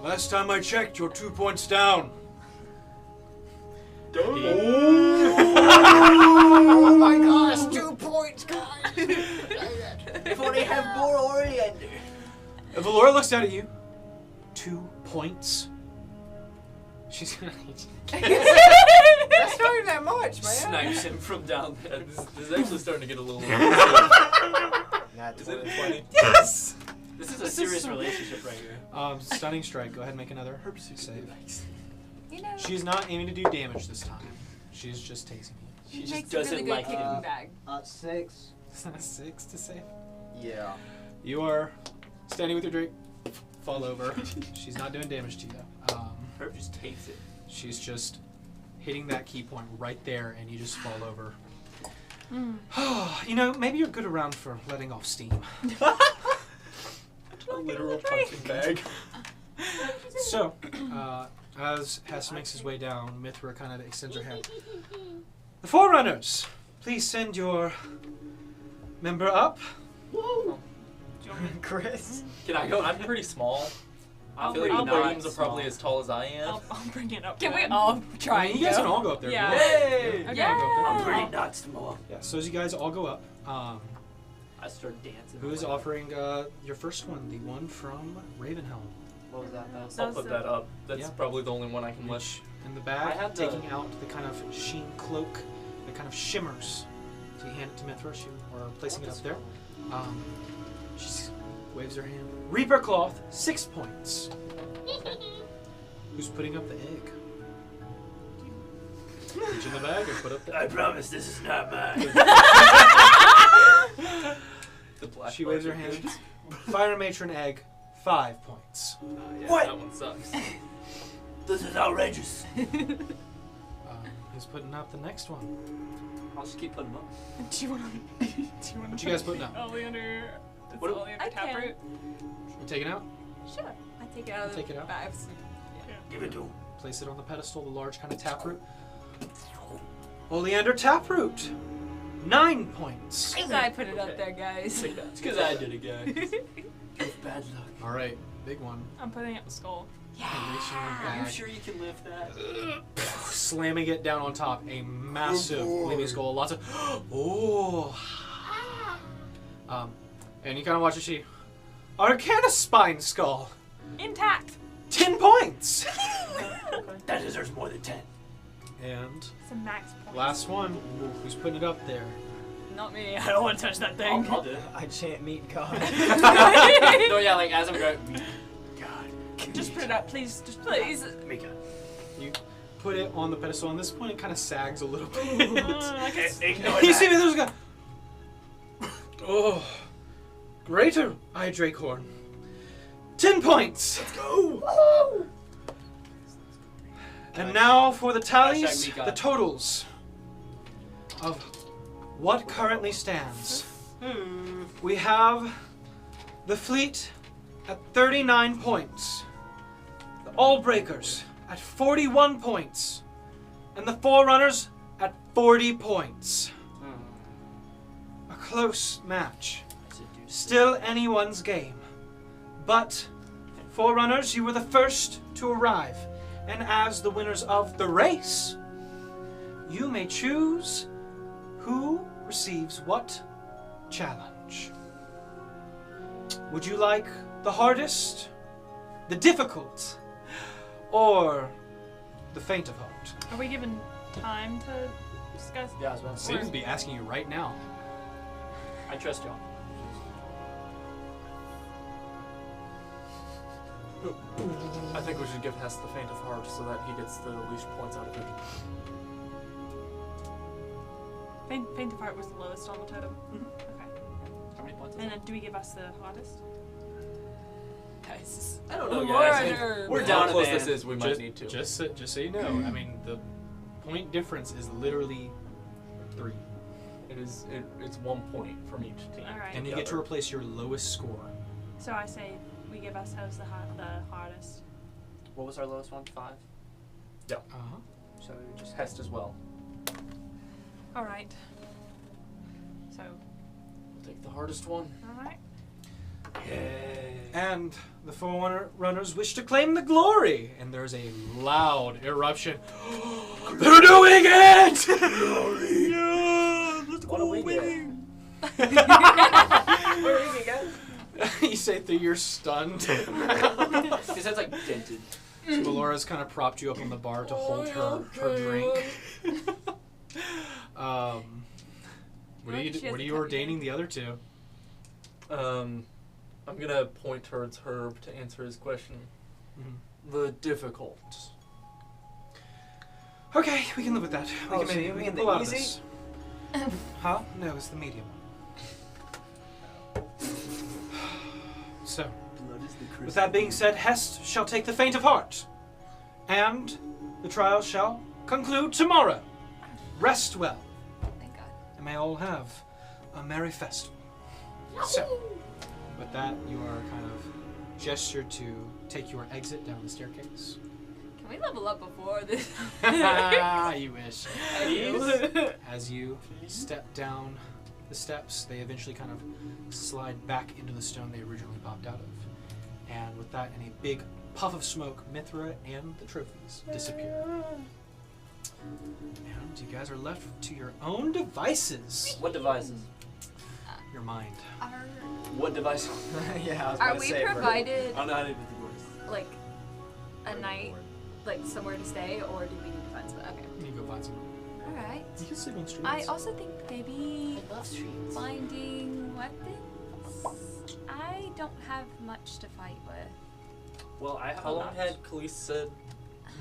Last time I checked, you're 2 points down. Oh my gosh, 2 points, guys. If only have more oleander. If Valora looks down at you, 2 points. She's gonna hate you. That's not even that much, man. Snipes him from down there. This is actually starting to get a little. Not Is it 20. funny? Yes! This is a serious relationship right here. Stunning strike. Go ahead and make another save. You know, She's not aiming to do damage this time. She's just tasing you. She he just makes doesn't a really like good him. kicking bag. 6. Is that a 6 to save? Yeah. You are standing with your drink. Fall over. She's not doing damage to you though. Herb just takes it. She's just hitting that key point right there, and you just fall over. You know, maybe you're good around for letting off steam. A literal punching bag. So, as Hest makes his way down, Mithra kind of extends her hand. The Forerunners, please send your member up. Chris. Can I go? I'm pretty small. I feel like I'll the bring Williams it. are probably as tall as I am. I'll bring it up. Can we then. all try I mean, and you guys go? can all go up there. if you Yeah. want. Hey! Yeah, Okay. you can go up there. I'm pretty nuts tomorrow. Yeah, so as you guys all go up, I start dancing. who is offering your first one? The one from Ravenhelm. What was that? That was I'll put that up. That's Yeah. probably the only one I can Which, in the I bag, had the- taking out the kind of sheen cloak that kind of shimmers. So you hand it to Mithra, or placing it up there. She waves her hand. Reaper cloth, 6 points. Who's putting up the egg? Reach in the bag or put up the I promise this is not mine. The black She waves her market. hand. Fire matron egg, 5 points. Yeah, What? That one sucks. This is outrageous. Who's putting up the next one? I'll just keep putting them up. Do you want to? What you guys putting up? Oleander. What- Oleander I taproot. You taking it out? Sure. I take it out of Take the it out. bags. Give it to him. Place it on the pedestal, the large kind of taproot. Oleander taproot, 9 points. I put it up there, guys. It's because I did it, guys. It's bad luck. All right, big one. I'm putting up the skull. Reaching the Are you bag, sure you can lift that? slamming it down on top. A massive gleaming skull. Lots of and you kind of watch as she Arcana spine skull, Intact. 10 points. That deserves more than 10. And It's a max point. last one. Who's putting it up there? Not me. I don't want to touch that thing. I'll do it. I chant meet God. No, yeah, like as I'm going, God. Just put it up, please. Just please. Mika. You put it on the pedestal. And this point, it kind of sags a little bit. Ignore You see that. me? There's a guy. Oh, greater eye drake horn. 10 points. Let's go. And now for the tallies, Hashtag me God. the totals of what currently stands. We have the fleet at 39 points, the Allbreakers at 41 points, and the Forerunners at 40 points. A close match. Still anyone's game. But, Forerunners, you were the first to arrive. And as the winners of the race, you may choose who receives what challenge. Would you like the hardest, the difficult, or the faint of heart? Are we given time to discuss. Yeah, I was about to say. Seems to be asking you right now. I trust y'all. I think we should give Hest the Faint of Heart so that he gets the least points out of it. Faint of Heart was the lowest on the totem. Okay. How many points? And then do we give us the hardest? Guys. I don't know, guys. Foreigners. We're How down close to this is, we might need to. Just so you know, I mean, the point difference is literally 3. It's 1 point from each team. All right. And you get to replace your lowest score. So I say we give ourselves the hardest. What was our lowest one? 5? Uh-huh. So just Hest as well. All right. So, We'll take the hardest one. all right. And the Forerunners wish to claim the glory. And there's a loud eruption. They're doing it! Yeah, let's What go do we get? winning. Where are we, guys? You say that you're stunned. his head's like dented. So Melora's kind of propped you up on the bar to hold her drink. What are you ordaining the other two? I'm gonna point towards Herb to answer his question. The difficult. Okay, we can live with that. We Oh, can so maybe you we mean can the pull out of easy? this. Huh? No, it's the medium. So, Blood is the with that being said, Hest shall take the Faint of Heart, and the trial shall conclude tomorrow. Rest well, Thank God. and may all have a merry festival. So, with that, you are kind of gestured to take your exit down the staircase. Can we level up before this? You wish. As you step down the steps, they eventually kind of slide back into the stone they originally popped out of. And with that, in a big puff of smoke, Mithra and the trophies disappear. And you guys are left to your own devices. What devices? Your mind. What devices? Yeah, I was Are about to we say, bro. provided I don't know how to do the words. like a night, like somewhere to stay, or do we need to find something? Okay. You go find someone. All right. You can sleep on streets. I also think maybe I love streets. finding weapons. I don't have much to fight with. Well, I have How a long lot. had Khalees said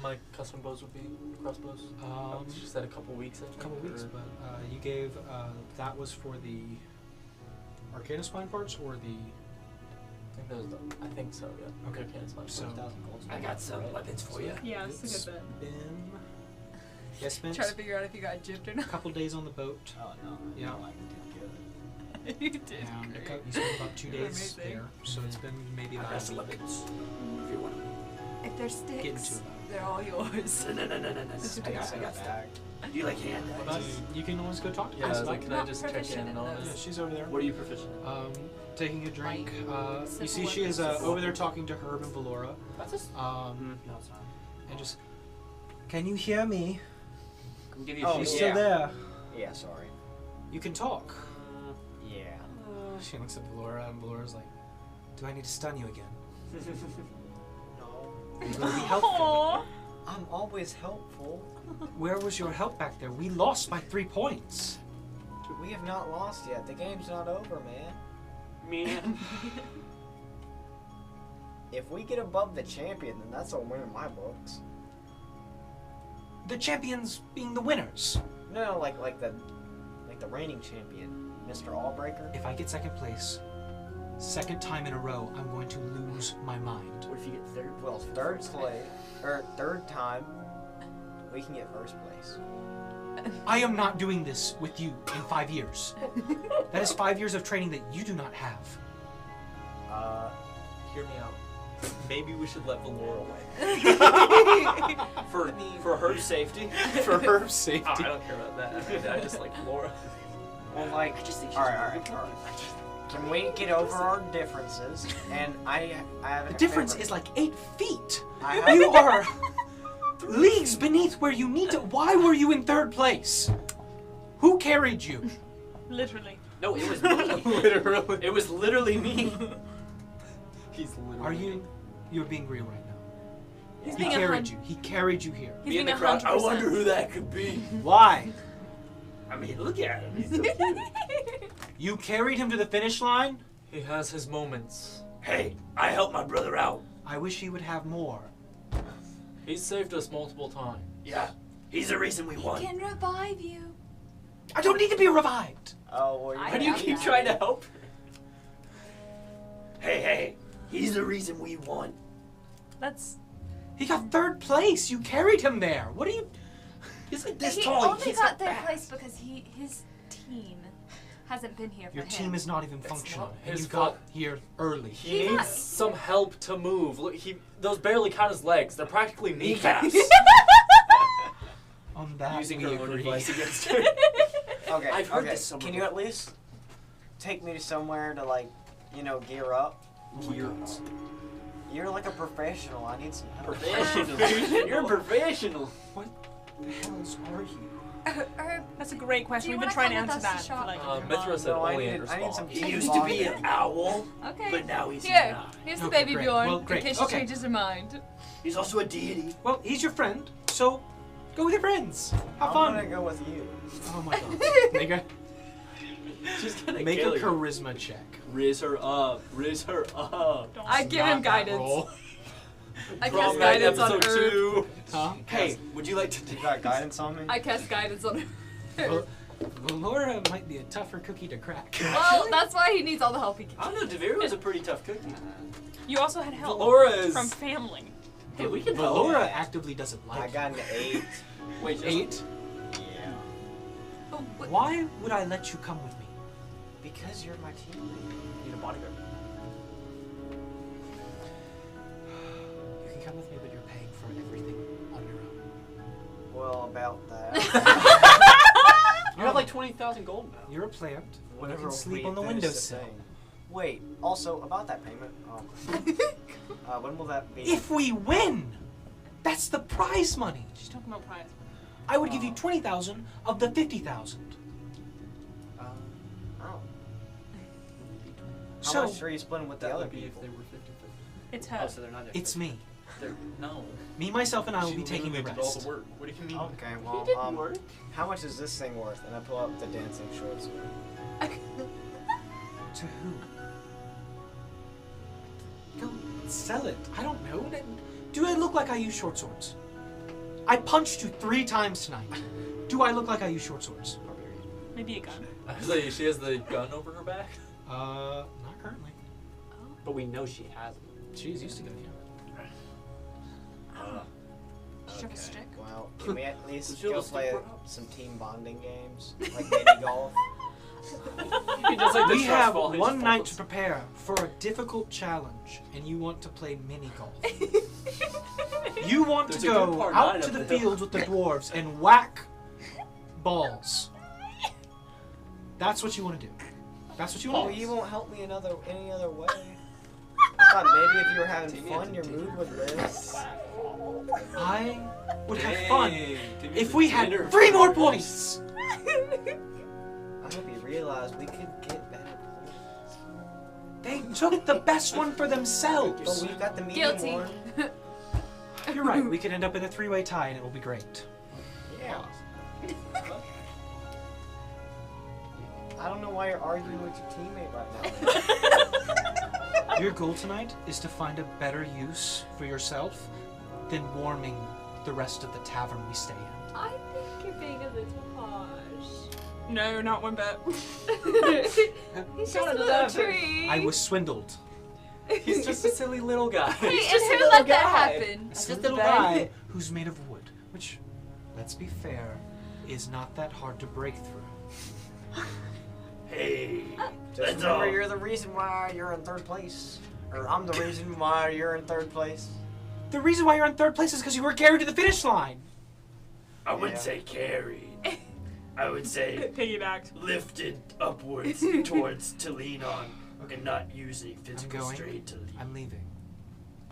my custom bows would be? Crossbows? She said a couple weeks, I think. A couple weeks, or- but you gave that was for the Arcana Spine parts or the. I think so, yeah. Okay. So I got some weapons for you. Yeah, it's it's a good bet. been. Yes, spent Trying to figure out if you got gypped or a not. couple days on the boat. Oh, no. Yeah. No, I did good. You did. And great. you spent about 2 days Amazing. there, so it's been maybe I about got a some week. weapons. If you want them. If they're Getting sticks, to it. they're all yours. No. I got that. Do you like hand What about you? You can always go talk to Yeah, I her. was like, can I Not just check proficient in in on those. Yeah, this? she's over there. What are you proficient in? Taking a drink. You Simple see, she is weapons. over there talking to Herb and Valora. That's just. Um, No, it's not. and just. Can you hear me? Can give you Oh, a You few. still yeah. there? Yeah, sorry. You can talk. Yeah. She looks at Valora, and Valora's like, "Do I need to stun you again? No. Are you going to be helpful? I'm always helpful. Where was your help back there? We lost by 3 points." We have not lost yet. The game's not over, man. Man. If we get above the champion, then that's a win in my books. The champions being the winners. No, like the reigning champion, Mr. Allbreaker. If I get second place, second time in a row, I'm going to lose my mind. What if you get third? Well, third time, we can get first place. I am not doing this with you in 5 years. That is 5 years of training that you do not have. Hear me out. Maybe we should let Valora away. For her safety. For her Oh, safety. I don't care about that. I mean, I just like Valora. Well, like, I just think she's alright. Can we get over our differences? And I have The difference is like 8 feet. I have, You are leagues beneath where you need to. Why were you in third place? Who carried you? Literally. No, it was me. Literally. It was literally me. He's literally. Are you? You're being real right now. He's He being carried you. He carried you here. He's Me and being the crowd. I 100%. wonder who that could be. Why? I mean, look at him. He's so cute. You carried him to the finish line? He has his moments. Hey, I helped my brother out. I wish he would have more. He's saved us multiple times. Yeah, he's the reason we He won. can revive you. I don't need to be revived. Oh, well, I Why do you got keep that. trying to help her? Hey, he's the reason we won. That's He got 3rd place. You carried him there. What are you... He's like this He tall. He only kicks got up third fast. place because his team hasn't been here for Your him. team is not even It's functional. not And his you fault. got here early. He He's needs not- some help to move. Look, those barely count as legs. They're practically kneecaps. On that, Using we her own agree. advice against her. Okay, I've heard okay. this somewhere Can you at least take me to somewhere to, like, gear up? Years. You're like a professional. I need some help. Professional. You're a professional. What the hells are you? that's a great Do question. you We've been wanna trying to come with answer us to that for shop? like Mithra said No, I only need- in I need some response. He used to be an owl, Okay. but now he's Here, not. here's the Okay, baby great. Bjorn Well, great. in case she Okay. changes her mind. He's also a deity. Well, he's your friend, so go with your friends. Have I'm fun. gonna go with you. Oh my god. Make a, She's gonna make a kill you. charisma check. Raise her up. Raise her up. Don't I give him Not that guidance. roll. I Prom cast night guidance on episode Herb. 2. Huh? Hey, would you like to You got guidance on me? I cast guidance on her. Well, Laura might be a tougher cookie to crack. Well, that's why he needs all the help he can. I don't know, Devere was a pretty tough cookie. You also had help Laura is... from family. Hey, we can But help. Laura actively doesn't I like got an 8. Wait, just... 8. Yeah. Oh, what? Why would I let you come with me? Because you're my teammate. Need a bodyguard. You can come with me, but you're paying for everything on your own. Well, about that. You have like 20,000 gold now. You're a plant. Whenever you can sleep we on the finish windowsill. thing. Wait, also about that payment. When will that be? If we win, that's the prize money. She's talking about prize. I would give you 20,000 of the 50,000. Oh. How So much are you splitting with the That other would be if people? they were 50-50. It's her. Oh, so they're not it's me. No. Me, myself, and I will She be taking the literally did all rest. the work. What do you mean? Okay, He well, didn't work. how much is this thing worth? And I pull up the dancing short sword. To who? Go sell it. I don't know. Do I look like I use short swords? I punched you 3 times tonight. Do I look like I use short swords? Maybe a gun. I was like, she has the gun over her back. Not currently. But we know she has it. She's used to going here. Does she have a stick? Well, can we at least She'll go just play stick her up. some team bonding games? Like mini golf? Just like the We stress have ball, he one just night falls. to prepare for a difficult challenge, and you want to play mini golf. You want There's to a good go part out nine to up the the hill. fields with the dwarves and whack balls. That's what you want to do. That's what you Well, want. you won't help me any other way. I thought maybe if you were having fun, your mood would lift. I would have fun Dang, Timmy's if a we had tender 3 more voice. points. I hope you realize we could get better points. They took the best one for But themselves. we've got the medium Guilty. one. You're right. We could end up in a 3-way tie, and it will be great. Yeah. I don't know why you're arguing with your teammate right now. Your goal tonight is to find a better use for yourself than warming the rest of the tavern we stay in. I think you're being a little harsh. No, not one bit. He's just a little tree. I was swindled. He's just a silly little guy. Hey, He's and just a who little let that guy. happen? It's Just a little bag? guy who's made of wood, which, let's be fair, is not that hard to break through. Hey, Just that's remember, all. you're the reason why you're in 3rd place. Or I'm the reason why you're in 3rd place. The reason why you're in 3rd place is because you were carried to the finish line. I wouldn't Yeah. say carried. I would say Piggybacked. lifted upwards towards to lean on and not using physical going. strength to lean. I'm leaving.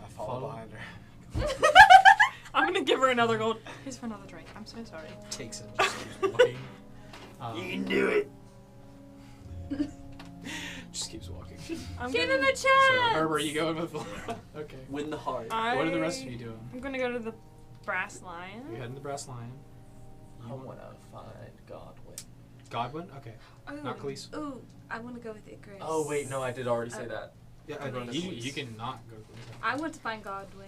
I follow Follow. behind her. I'm gonna give her another gold. Here's for another drink. I'm so sorry. Takes it. Just keeps walking. You can do it. Just keeps walking. I'm Give gonna, him a chance. So, Herbert, you going with Okay. Win the heart. What are the rest of you doing? I'm gonna go to the brass lion. You're heading to the Brass Lion. I want to find Godwin. Godwin? Okay. Oh, Not Khalees? Ooh, I want to go with Icarus. Oh wait, no, I did already say that. Yeah, I'm going to you, Khalees. you can not go. I want to find Godwin.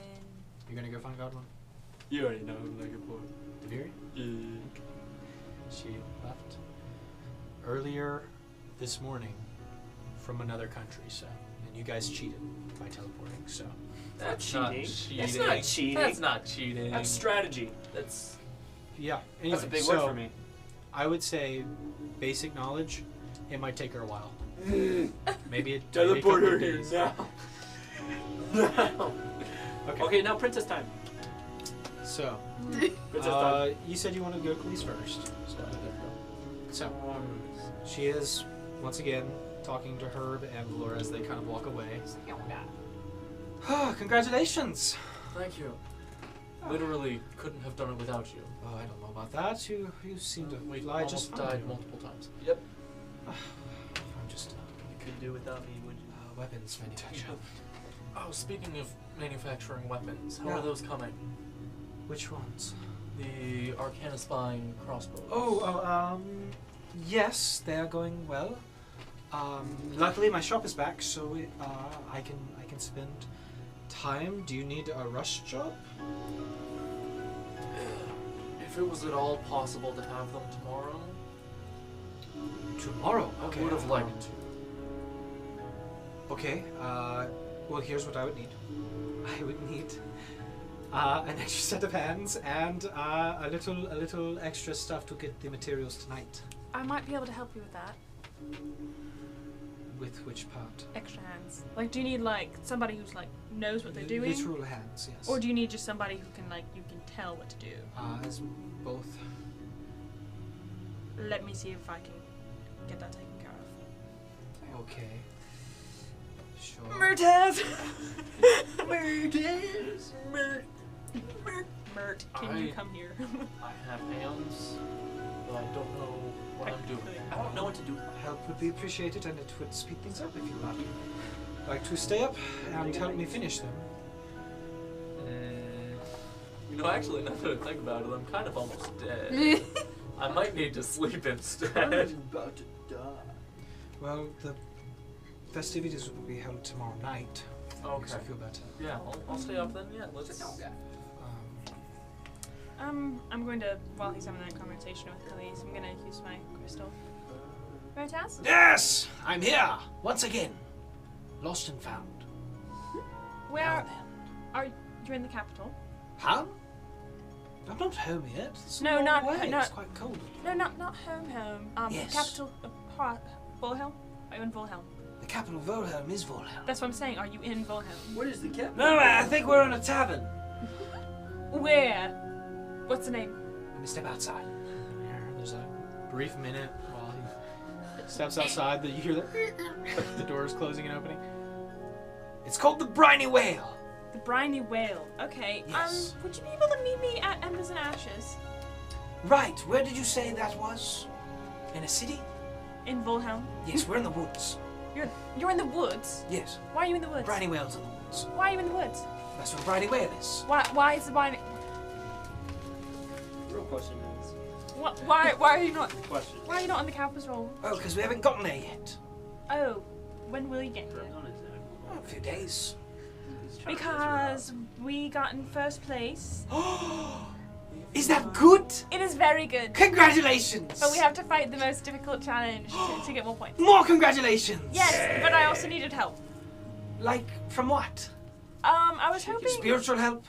You're gonna go find Godwin? You already know who I'm looking for. Deviri? Yeah. She left earlier this morning from another country, so. And you guys cheated by teleporting, so. That's not not cheating. cheating. That's not cheating. That's not cheating. That's strategy. That's Yeah, anyway, that's a big so word for me. I would say basic knowledge, it might take her a while. Maybe it Teleport maybe a her couple here days. now. No. Okay. Okay, now princess time. So, Princess time. you said you wanted to go Khalees first. So, she is, once again, talking to Herb and Valora as they kind of walk away. Congratulations! Thank you. Literally couldn't have done it without you. Oh, I don't know about that. You seem to We lie almost just fine. died multiple times. Yep. I'm just You couldn't do without me, would you? weapons manufacturer. Oh, speaking of manufacturing weapons, how Yeah. are those coming? Which ones? The Arcana Spine crossbows. Yes, they are going well. Luckily my shop is back, so I can spend time. Do you need a rush job? If it was at all possible to have them tomorrow, Tomorrow. Okay. I would have liked to. Okay. Well, here's what I would need. I would need an extra set of hands and a little extra stuff to get the materials tonight. I might be able to help you with that. With which part? Extra hands. Like, do you need like somebody who's like knows what they're doing, Literal hands, yes. or do you need just somebody who can like you can tell what to do? As both. Let me see if I can get that taken care of. Okay. Sure. Murtaz! Murders. Mert, can you I- come here? I have hands, but I don't know what I'm doing. I don't know what to do. Help would be appreciated, and it would speed things up if you like to stay up and help me finish them. You know, actually, now that I think about it, I'm kind of almost dead. I might need to sleep I'm instead. about to die. Well, the festivities will be held tomorrow night. Makes Okay. me feel better. Yeah, I'll stay up then. Yeah, let's. I'm going to, while he's having that conversation with Khalees, I'm gonna use my crystal. Murtaz? Yes, I'm here once again, lost and found. Where Now then. are you in the capital? Huh? I'm not home yet. It's a No, long not- way. not- It's quite cold. No, not home. Yes. Capital, Volhelm? Are you in Volhelm? The capital of Volhelm is Volhelm. That's what I'm saying. Are you in Volhelm? What is the cap? No, I think we're in a tavern. Where? What's the name? Let me step outside. There's a brief minute while he steps outside that you hear the doors closing and opening. It's called the Briny Whale. The Briny Whale. Okay. Yes. Would you be able to meet me at Embers and Ashes Right, where did you say that was? In a city? in Volhelm? Yes, we're in the woods. You're in the woods. Yes, Why are you in the woods? Briny Whale's in the woods. Why are you in the woods? That's where the Briny Whale is. Why is the Briny? Real question is. Why are you not? Question. Why are you not on the campus roll? Oh, because we haven't gotten there yet. Oh, when will you get here? Oh, a few days. Because we got in first place. Is that good? It is very good. Congratulations! But we have to fight the most difficult challenge to get more points. More congratulations! Yes, but I also needed help. Like, from what? I was hoping Spiritual help?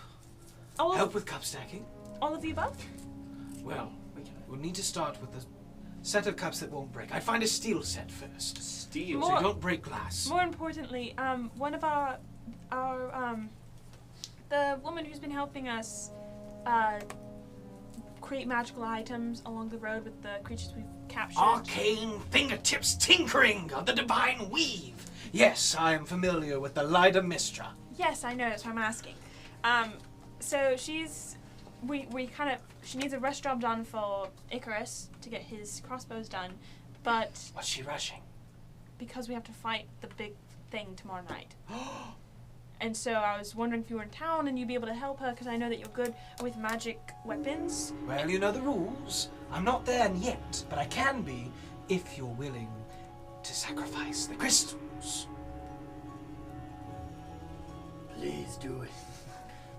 all Help of, with cup stacking? all of the above. Well, we'll need to start with a set of cups that won't break. I'd find a steel set first. Steel. So More- you don't break glass. More importantly, one of our the woman who's been helping us create magical items along the road with the creatures we've captured. Arcane fingertips tinkering of the divine weave. Yes, I am familiar with the Lida Mistra. Yes, I know. That's why I'm asking. So she needs a rush job done for Icarus to get his crossbows done, but What's she rushing? because we have to fight the big thing tomorrow night. And so I was wondering if you were in town and you'd be able to help her because I know that you're good with magic weapons. Well, you know the rules. I'm not there yet, but I can be if you're willing to sacrifice the crystals. Please do it.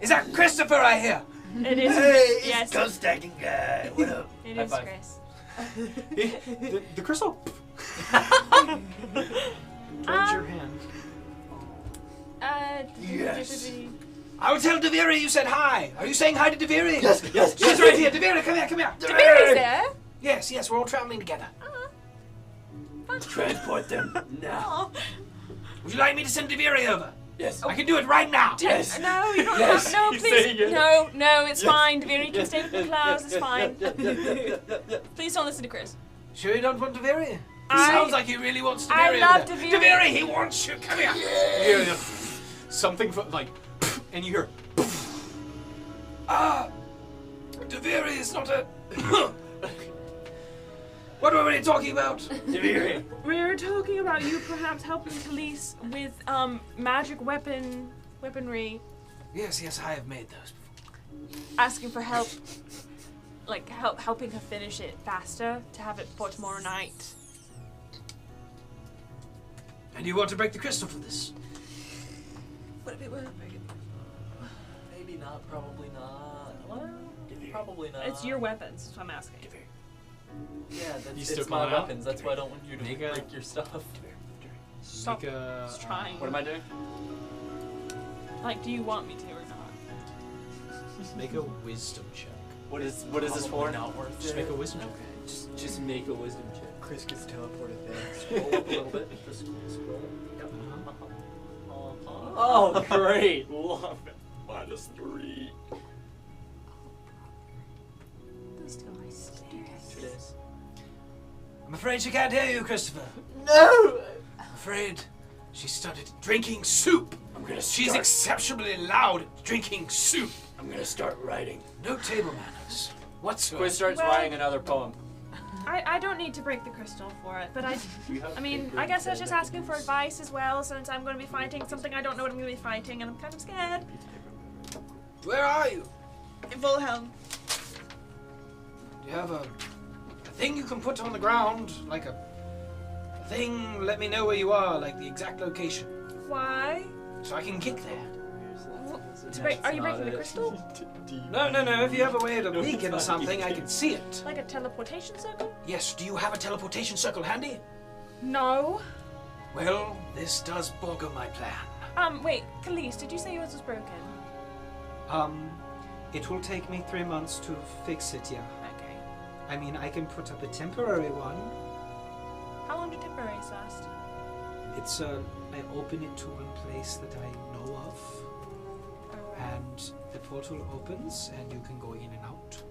Is that Christopher I hear? It is. Hey, it's yes. ghost acting guy. What up? It High is five. Chris. The crystal towards your hand. Yes. I will tell Deviri you said hi. Are you saying hi to Deviri? Yes. She's right here. Deviri, come here, come here. Deviri's there. Yes, we're all traveling together. Transport them now. Would you like me to send Deviri over? Yes. I can do it right now. Yes. No, you don't Yes. have. No, He's please. saying yes. No, it's fine. Deviri can stay with the clouds. It's fine. Please don't listen to Chris. Sure you don't want Deviri? It I- sounds like he really wants Deviri. I love over there. Deviri. Deviri, he wants you. Come here. You hear something like, and you hear, Deviri is not a. What were we talking about? Deviri. We're talking about you perhaps helping police with magic weaponry, Yes, I have made those before. asking for help, like helping her finish it faster to have it for tomorrow night. And you want to break the crystal for this? Would it be worth it? Maybe not. Probably not. Well, probably not. It's your weapons, that's what I'm asking. Yeah, You that's still it's my calling out? weapons. That's why I don't want you to Make a- break your stuff. Stop Make a, trying. What am I doing? Like, do you want me to or not? Make a wisdom check. What is this for? Not worth Just it. make a wisdom check. Okay. Just make a wisdom check. Chris gets teleported there. Scroll up a little bit. Just scroll. Yep. Uh-huh. Oh, great! Love it. -3. Still my stairs. 2 days. I'm afraid she can't hear you, Christopher. No. I'm afraid she started drinking soup. I'm gonna She's start. exceptionally loud at drinking soup. I'm gonna start writing. No table manners whatsoever. Quiz starts Well- writing another poem. I don't need to break the crystal for it, but I I mean, I guess I was just asking for advice as well, since I'm going to be fighting something I don't know what I'm going to be fighting, and I'm kind of scared. Where are you? In Wilhelm. Do you have a thing you can put on the ground? Like a thing, let me know where you are, like the exact location. Why? So I can get there. Are you breaking the crystal? No, if you have a way to beacon or something, I can see it. Like a teleportation circle? Yes, do you have a teleportation circle handy? No. Well, this does boggle my plan. Wait, Khalees, did you say yours was broken? It will take me 3 months to fix it, yeah. Okay. I mean, I can put up a temporary one. How long do temporaries last? It's, I open it to one place that I know of, and the portal opens, and you can go in and out.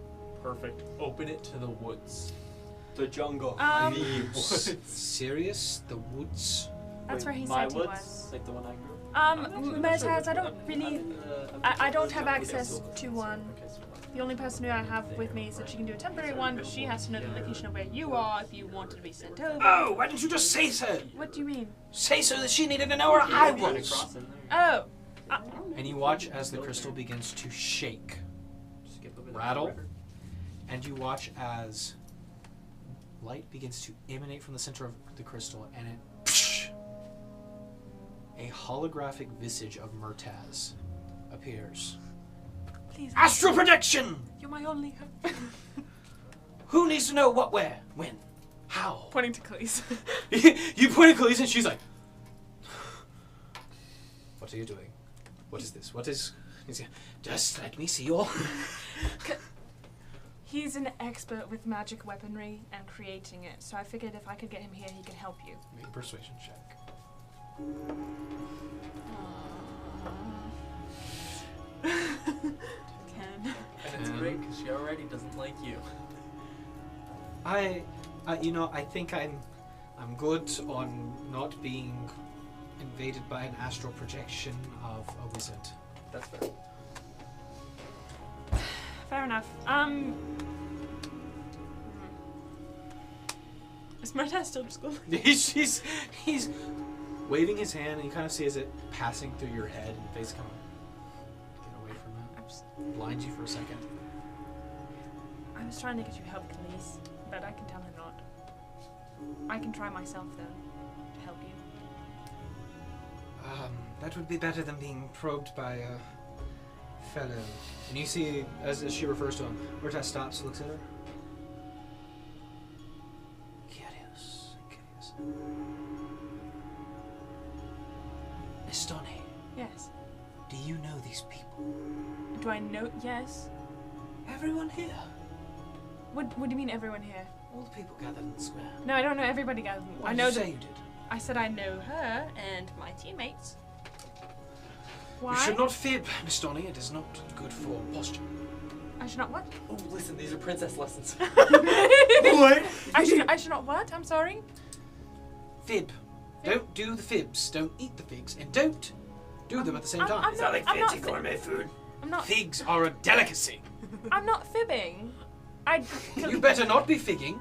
Perfect. Open it to the woods. The jungle. The S- woods. Serious? The woods? That's where he My said he woods? was. Like the one I grew. Mertaz, I don't really... I don't have access to one. The only person who I have with me said she can do a temporary one, but she has to know the location of where you are if you wanted to be sent over. Oh, why didn't you just say so? What do you mean? Say so that she needed to know where I was. Oh! And you watch as the crystal begins to shake, rattle, and you watch as light begins to emanate from the center of the crystal, and it a holographic visage of Mertaz appears. Please. Astral projection! You're my only hope. Who needs to know what, where, when, how? Pointing to Khalees. You point at Khalees and she's like, What are you doing? What is this? What is... Just let me see all. He's an expert with magic weaponry and creating it, so I figured if I could get him here, he could help you. Make a persuasion check. Ken. And it's great because she already doesn't like you. I think I'm good on not being invaded by an astral projection of a wizard. That's fair. Fair enough. Is Mertaz still to school? he's waving his hand, and you kind of see as it passing through your head, and face kind of get away from it. Blinds you for a second. I'm was trying to get you help, Khalees, but I can tell her not. I can try myself, though, to help you. That would be better than being probed by a fellow. And you see, as she refers to him, Ortaz stops, looks at her. Curious. Estoni, Yes. do you know these people? Do I know? Yes. Everyone here. What do you mean, everyone here? All the people gathered in the square. No, I don't know everybody, guys. Why I did know you that. say you did? I said I know her and my teammates. Why? You should not fib, Miss Donny. It is not good for posture. I should not what? Oh, listen, these are princess lessons. What? I should not what? I'm sorry. Fib. Don't do the fibs. Don't eat the figs. And don't do them at the same time. I'm not, I'm not gourmet food? I'm not. Figs are a delicacy. I'm not fibbing. You better not be figging.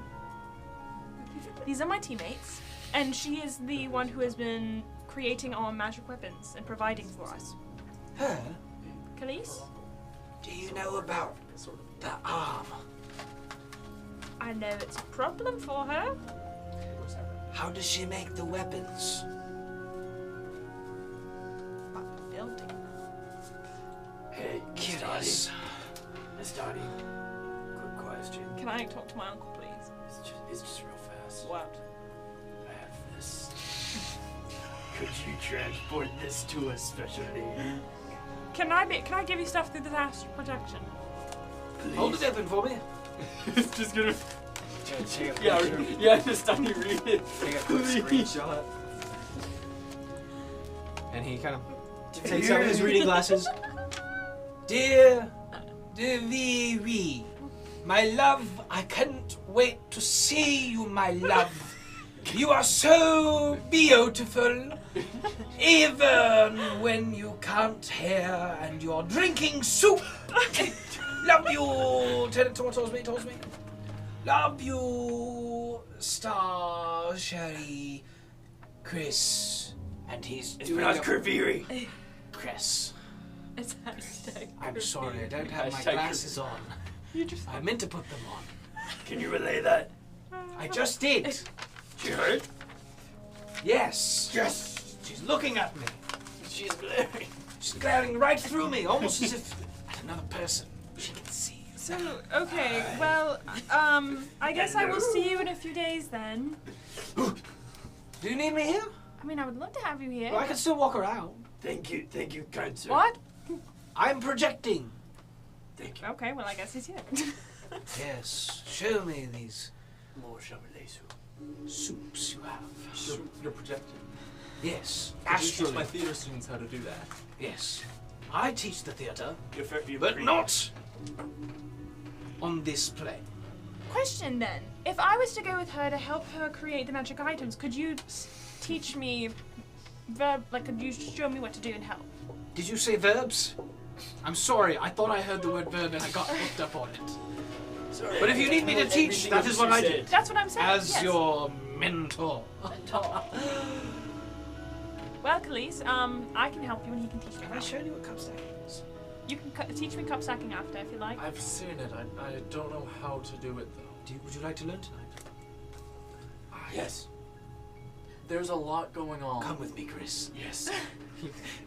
These are my teammates, and she is the one who has been creating our magic weapons and providing for us. Her? Khalees? Do you know about the arm? I know it's a problem for her. How does she make the weapons? By building. Hey, Curious. Miss Dottie. Quick question. Can I talk to my uncle, please? It's just real fast. What? I have this. Could you transport this to a special lady? Can I give you stuff through the astral protection? Please. Hold it open for me. It's just gonna. Yeah, just Dottie read it. Take a quick screenshot. And he kind of takes out his reading glasses. Dear Deviri, my love, I can't wait to see you, my love. You are so beautiful, even when you can't hear and you're drinking soup. Love you. Towards me. Love you, Star Sherry, Chris, and he's It's doing pronounced a Kurviri. Chris. It's hashtag. I'm sorry, I don't have my Hashtag glasses on. You just. I meant to put them on. Can you relay that? I just did. She heard? Yes. Yes. She's looking at me. She's glaring. She's glaring right through me, almost as if at another person. She can see. So okay, well, I guess I will see you in a few days then. Do you need me here? I mean, I would love to have you here. Well, I can still walk around. Thank you, kind sir. What? I'm projecting. Thank you. Okay, well, I guess he's here. Yes. Show me these More Shamalesu. soups you have. You're projecting. Yes. Could you teach Astrally. my theater students how to do that? Yes. I teach the theater, You're but not on this play. Question then: if I was to go with her to help her create the magic items, could you teach me could you show me what to do and help? Did you say verbs? I'm sorry, I thought I heard the word verb and I got hooked up on it. Sorry. But if you need me to teach, that is what I do. That's what I'm saying. As yes. your mentor. Well, Khalees, I can help you and he can teach me. Have I shown you what cup stacking is? You can teach me cup stacking after if you like. I've seen it. I don't know how to do it though. Would you like to learn tonight? Yes. There's a lot going on. Come with me, Chris. Yes.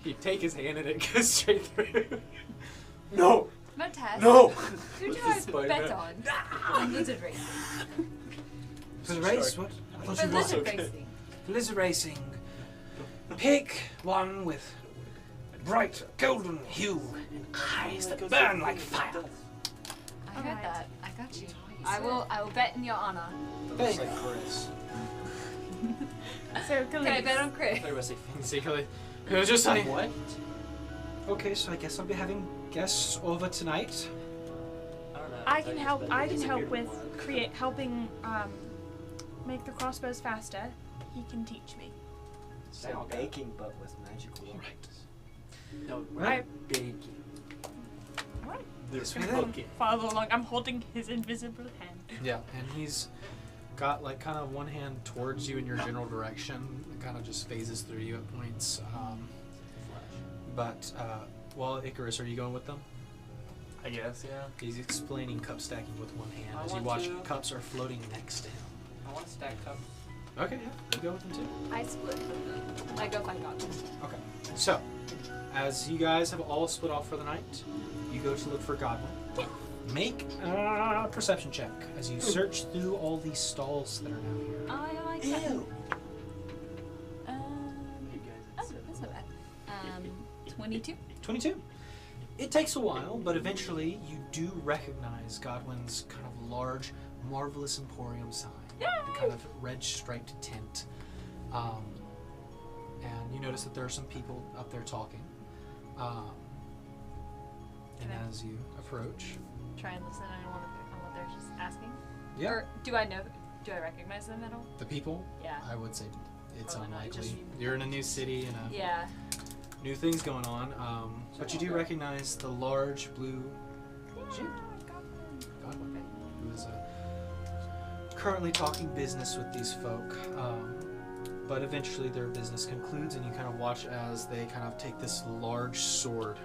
He'd take his hand and it goes straight through. No. Montez. No. Who do What's I this bet Spider-Man? on lizard racing? For the race? What? I thought For you were. lizard okay. racing. Lizard racing. Pick one with bright golden hue and eyes that burn like fire. I heard Alright. that. I got you. I will bet in your honor. Bang. Like Chris. So, Can I bet Khalees, on Chris? I was say Secretly, it was just like, what? Okay, so I guess I'll be having guests over tonight. I don't know. I can help. I can help with helping make the crossbows faster. He can teach me. It's like baking, but with magical All weapons. No, we're Right. not baking. What? Yes, We're we will. cooking. Follow along. I'm holding his invisible hand. yeah, and he's got like kind of one hand towards you in your general direction. It kind of just phases through you at points. Well, Icarus, are you going with them? I guess, yeah. He's explaining cup stacking with one hand I as you want watch to. cups are floating next to him. I want to stack cups. Okay, yeah, you go with him too. I split with them. I go find God. Okay, so as you guys have all split off for the night, you go to look for Godwin. Make a perception check as you search through all these stalls that are now here. I like that. You guys Oh, at 7. that's not bad. 22. 22. It takes a while, but eventually you do recognize Godwin's kind of large, marvelous emporium sign. The kind of red striped tint. And you notice that there are some people up there talking. And Okay. as you approach, Try and listen on what they're just asking. yeah, Or do I recognize them at all? the people, Yeah. I would say it's Probably not, unlikely. just- You're in a new city and Yeah. new things going on. But you do recognize the large blue jeep. Godwin, who is currently talking business with these folk. But eventually their business concludes, and you kind of watch as they kind of take this large sword,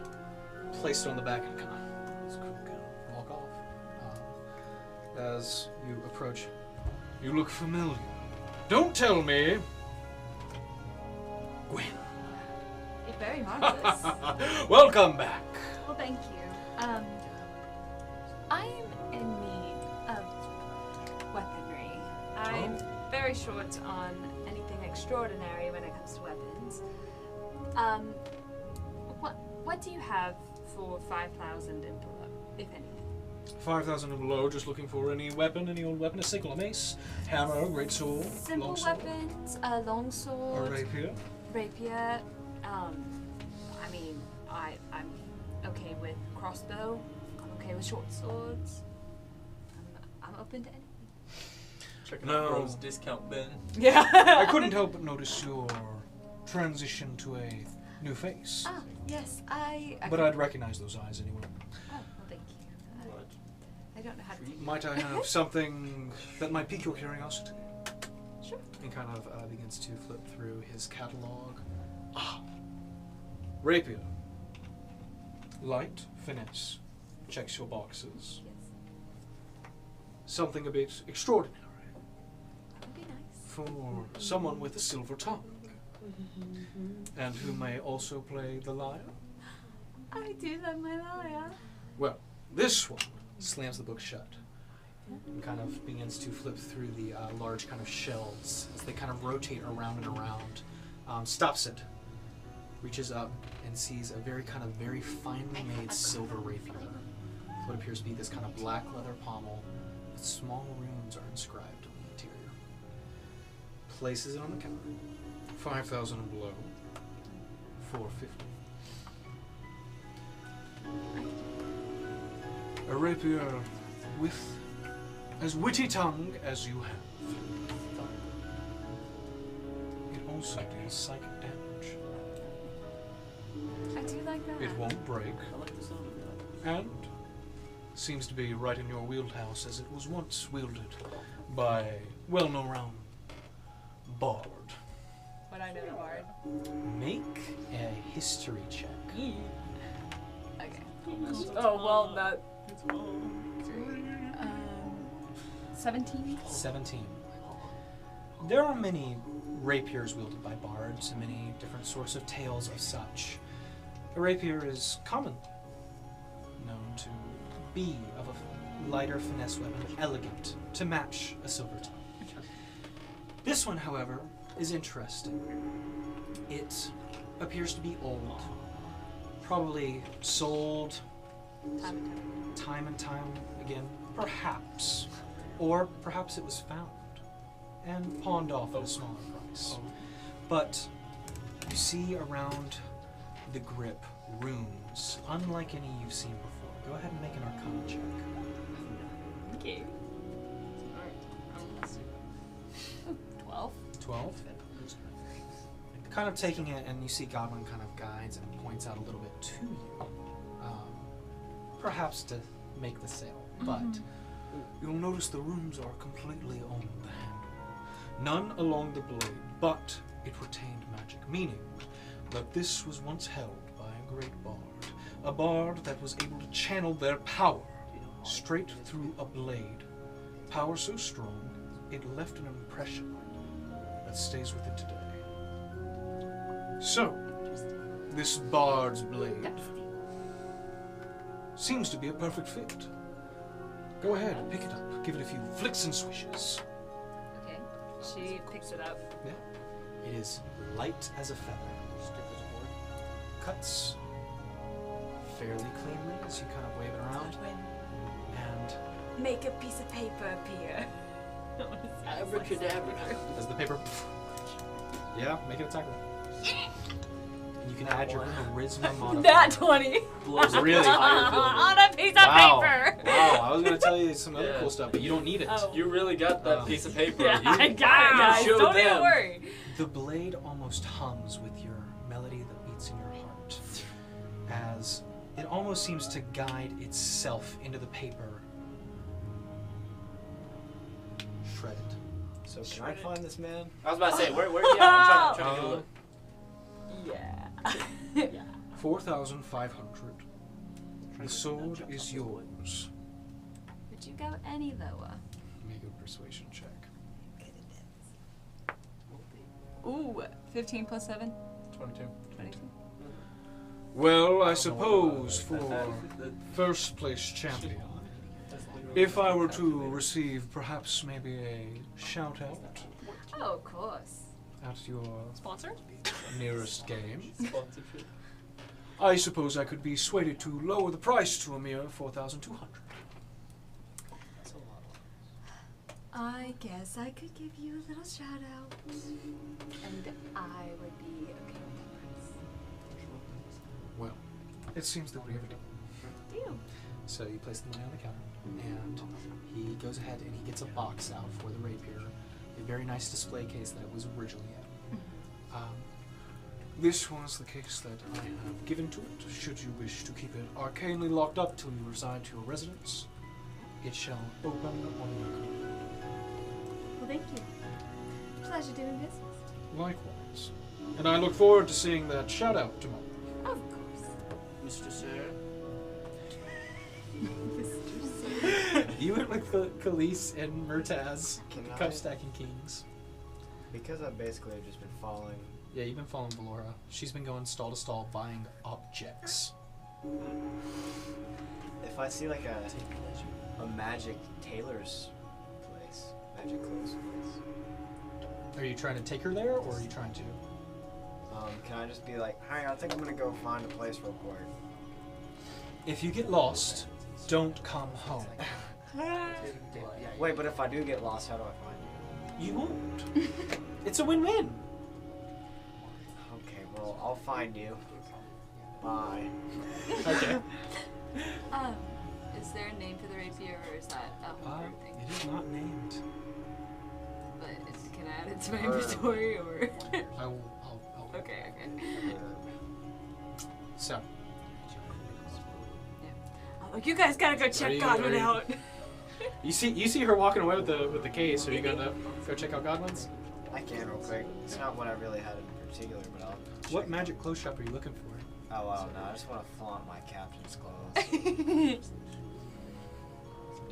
place it on the back, and kind of walk off. As you approach, you look familiar. Don't tell me, Gwen. You're very marvelous. Welcome back. Well, thank you. I'm in need of weaponry. I'm very short on anything extraordinary when it comes to weapons. What do you have for 5,000 and below, if anything? 5,000 and below, just looking for any weapon, any old weapon, a sickle, a mace, hammer, great sword, Simple long sword, weapons, a long a sword, rapier. rapier. I mean, I'm okay with crossbow. I'm okay with short swords. I'm open to anything. Checking No. out Bro's discount bin. Yeah. I couldn't help but notice your transition to a new face. Ah, yes, I. But I'd recognize those eyes anyway. Oh, well, thank you. I don't know how to do Might I have something that might pique your curiosity? Sure. He kind of begins to flip through his catalog. Ah, rapier. Light, finesse. Checks your boxes. Yes. Something a bit extraordinary That would be nice. for someone with a silver tongue. And who may also play the lyre. I do love my lyre. Well, this one slams the book shut and kind of begins to flip through the large kind of shelves as they kind of rotate around and around. Stops it, reaches up, and sees a very finely made silver rapier. What appears to be this kind of black leather pommel with small runes are inscribed on the interior. Places it on the counter. 5,000 and below. 450. A rapier with as witty tongue as you have. It also deals psychic damage. I do like that. It won't break, I like the sound of that. and seems to be right in your wheelhouse as it was once wielded by a well-known bard. What I know the bard. Make a history check. Okay. Oh, well, that. 17. 17. There are many rapiers wielded by bards and many different sorts of tales of such. A rapier is commonly known to be of a lighter finesse weapon, elegant, to match a silver tongue. This one, however, is interesting. It appears to be old, probably sold time and time again, perhaps. Or perhaps it was found and pawned off at a smaller price. But you see around the grip runes, unlike any you've seen before. Go ahead and make an Arcana check. Okay. 12. 12. Kind of taking it, and you see Godwin kind of guides and points out a little bit to you, perhaps to make the sale. But you'll notice the runes are completely on the handle. None along the blade, but it retained magic, meaning that this was once held by a great bard, A bard that was able to channel their power straight through a blade. Power so strong, it left an impression that stays with it today. So, this bard's blade seems to be a perfect fit. Go ahead, pick it up. Give it a few flicks and swishes. Okay. She picks it up. It is light as a feather. Cuts fairly cleanly as you kind of wave it around. And Make a piece of paper appear. Abracadabra. as the paper... Yeah, make it attack roll. And you can add your charisma modifier. That 20 Really? on a piece of Wow. paper. Wow, I was going to tell you some other Yeah. cool stuff, but you don't need it. Oh. You really got that piece of paper. Yeah, You- I got it, guys. showed Don't even them. worry. The blade almost hums with your melody that beats in your heart, as it almost seems to guide itself into the paper. Shredded. So can I find this man? I was about to say, where yeah, I'm trying to get a look. Yeah. 4,500. The sword is yours. Would you go any lower? Make a persuasion check. Ooh, 15 plus 7? 22. 22. Well, I suppose for first place champion, if I were to receive perhaps maybe a shout out Oh, of course. at your Sponsor? nearest game, Sponsorship. I suppose I could be swayed to lower the price to a mere 4,200. That's a lot. I guess I could give you a little shout out. And I would be okay with that Well, it seems that we have a deal. price. Deal. So you place the money on the counter, and he goes ahead and he gets a box out for the rapier, a very nice display case that it was originally in. This was the case that I have given to it. Should you wish to keep it arcanely locked up till you reside to your residence, it shall open on your command. Well, thank you. Pleasure doing business. Likewise. And I look forward to seeing that shout out tomorrow. Of course. Mr. Sir. You went with Khalees and Murtaz, Can I? cup stacking kings. Because I've basically just been following. Yeah, you've been following Valora. She's been going stall to stall buying objects. If I see like a magic tailor's place, magic clothes place, Are you trying to take her there, or are you trying to? can I just be like, hey, I think I'm gonna go find a place real quick? If you get lost, don't come home. Wait, but if I do get lost, how do I find you? You won't. It's a win-win. Okay, well, I'll find you. Bye. Okay. Is there a name for the rapier, or is that a weird thing? It is not named. But can I add it to my inventory, or? I'll Okay. So, I'm like, you guys gotta go check Ready, Godwin ready. out. you see her walking away with the case. Are you gonna go check out Godwin's? I can real quick. It's not what I really had in particular, but I'll. What check. magic clothes shop are you looking for? Oh wow, no, I just want to flaunt my captain's clothes.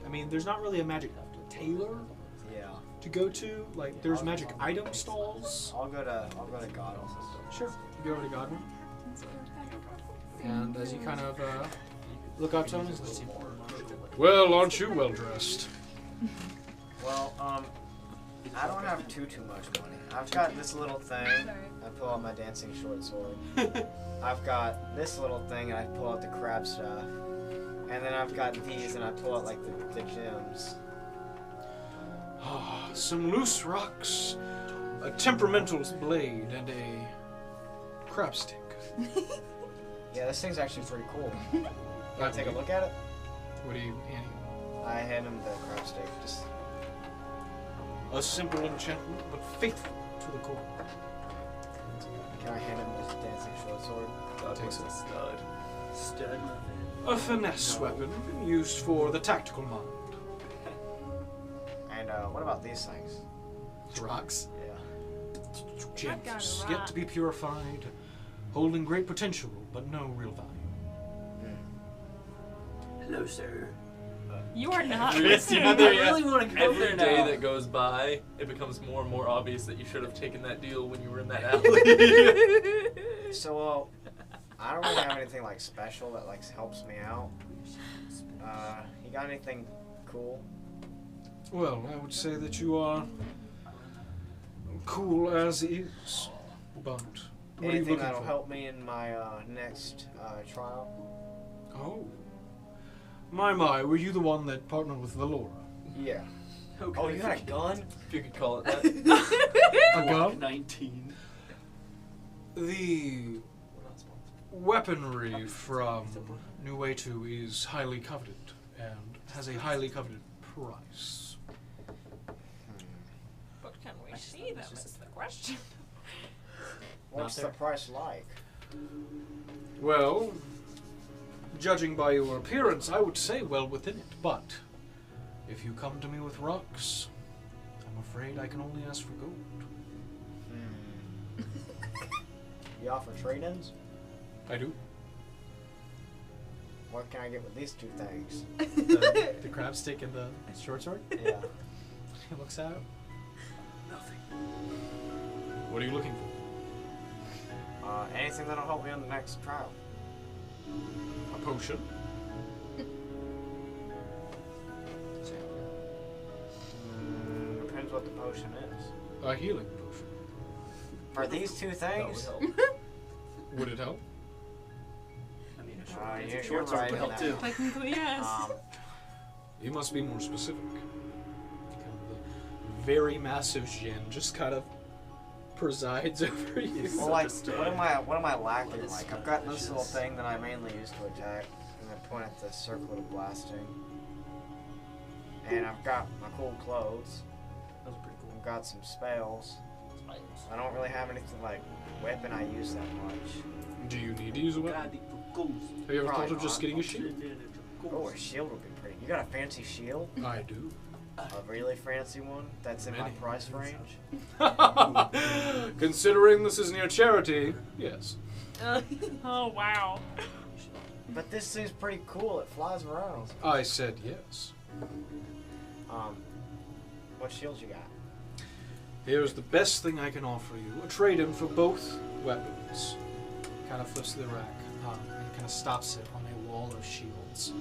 I mean, there's not really a magic tailor Yeah. to go to. Like, there's magic item stalls. I'll go to Godwin's. Sure. You go over to Godwin. And as you kind of look up to him, he's like, well, aren't you well dressed? Well, I don't have too much money. I've got this little thing. I pull out my dancing short sword. I've got this little thing, and I pull out the crab staff. And then I've got these, and I pull out like the gems. Ah, some loose rocks, a temperamental blade, and a crab stick. Yeah, this thing's actually pretty cool. You wanna take a look at it? What do you hand him? I hand him the crab stick. Just A simple enchantment, but faithful to the core. can I hand him this dancing short sword? Takes it. Stud. A finesse weapon used for the tactical mind. And what about these things? Rocks. Yeah. Gems, got a yet rock. to be purified, holding great potential, but no real value. closer. You are not Every- listening. I really want to go Every there day now. that goes by, it becomes more and more obvious that you should have taken that deal when you were in that alley. So, I don't really have anything like special that like helps me out. You got anything cool? Well, I would say that you are cool as is, but what are you Anything looking that'll for? help me in my next trial? Oh. My, were you the one that partnered with Valora? Yeah. Okay. Oh, you got a gun? If you could call it that. A gun? 19. The We're not sponsored. weaponry from New Way 2 is highly coveted and has a highly coveted price. But can we see them is the question. What's Not the price like? Well, judging by your appearance, I would say well within it, but if you come to me with rocks, I'm afraid I can only ask for gold. You offer trade-ins? I do. What can I get with these two things? The crab stick and the short sword? Yeah. He looks at it. Nothing. What are you looking for? Anything that'll help me on the next trial. A potion? Depends what the potion is. A healing potion. For these two That would things? help. Would it help? I mean, You're short sword right would in help that. too. Technically, yes. You must be more specific. Kind of the very massive Jin just kind of presides over you. Well, like, what am I What lacking? is Like, I've got this stylish little is- thing that I mainly use to attack, and I point at the circle of blasting. And I've got my cool clothes. That was pretty I've got some spells. I don't really have anything like weapon I use that much. Do you need to use a weapon? Have you ever thought of just getting a shield? Oh, a shield would be pretty. You got a fancy shield? I do. A really fancy one? That's in my Many. price range? Considering this is near charity, yes. Oh, wow. But this thing's pretty cool. It flies around. I said yes. What shields you got? Here's the best thing I can offer you. A trade-in for both weapons. Kind of flips to the rack and kind of stops it on a wall of shields.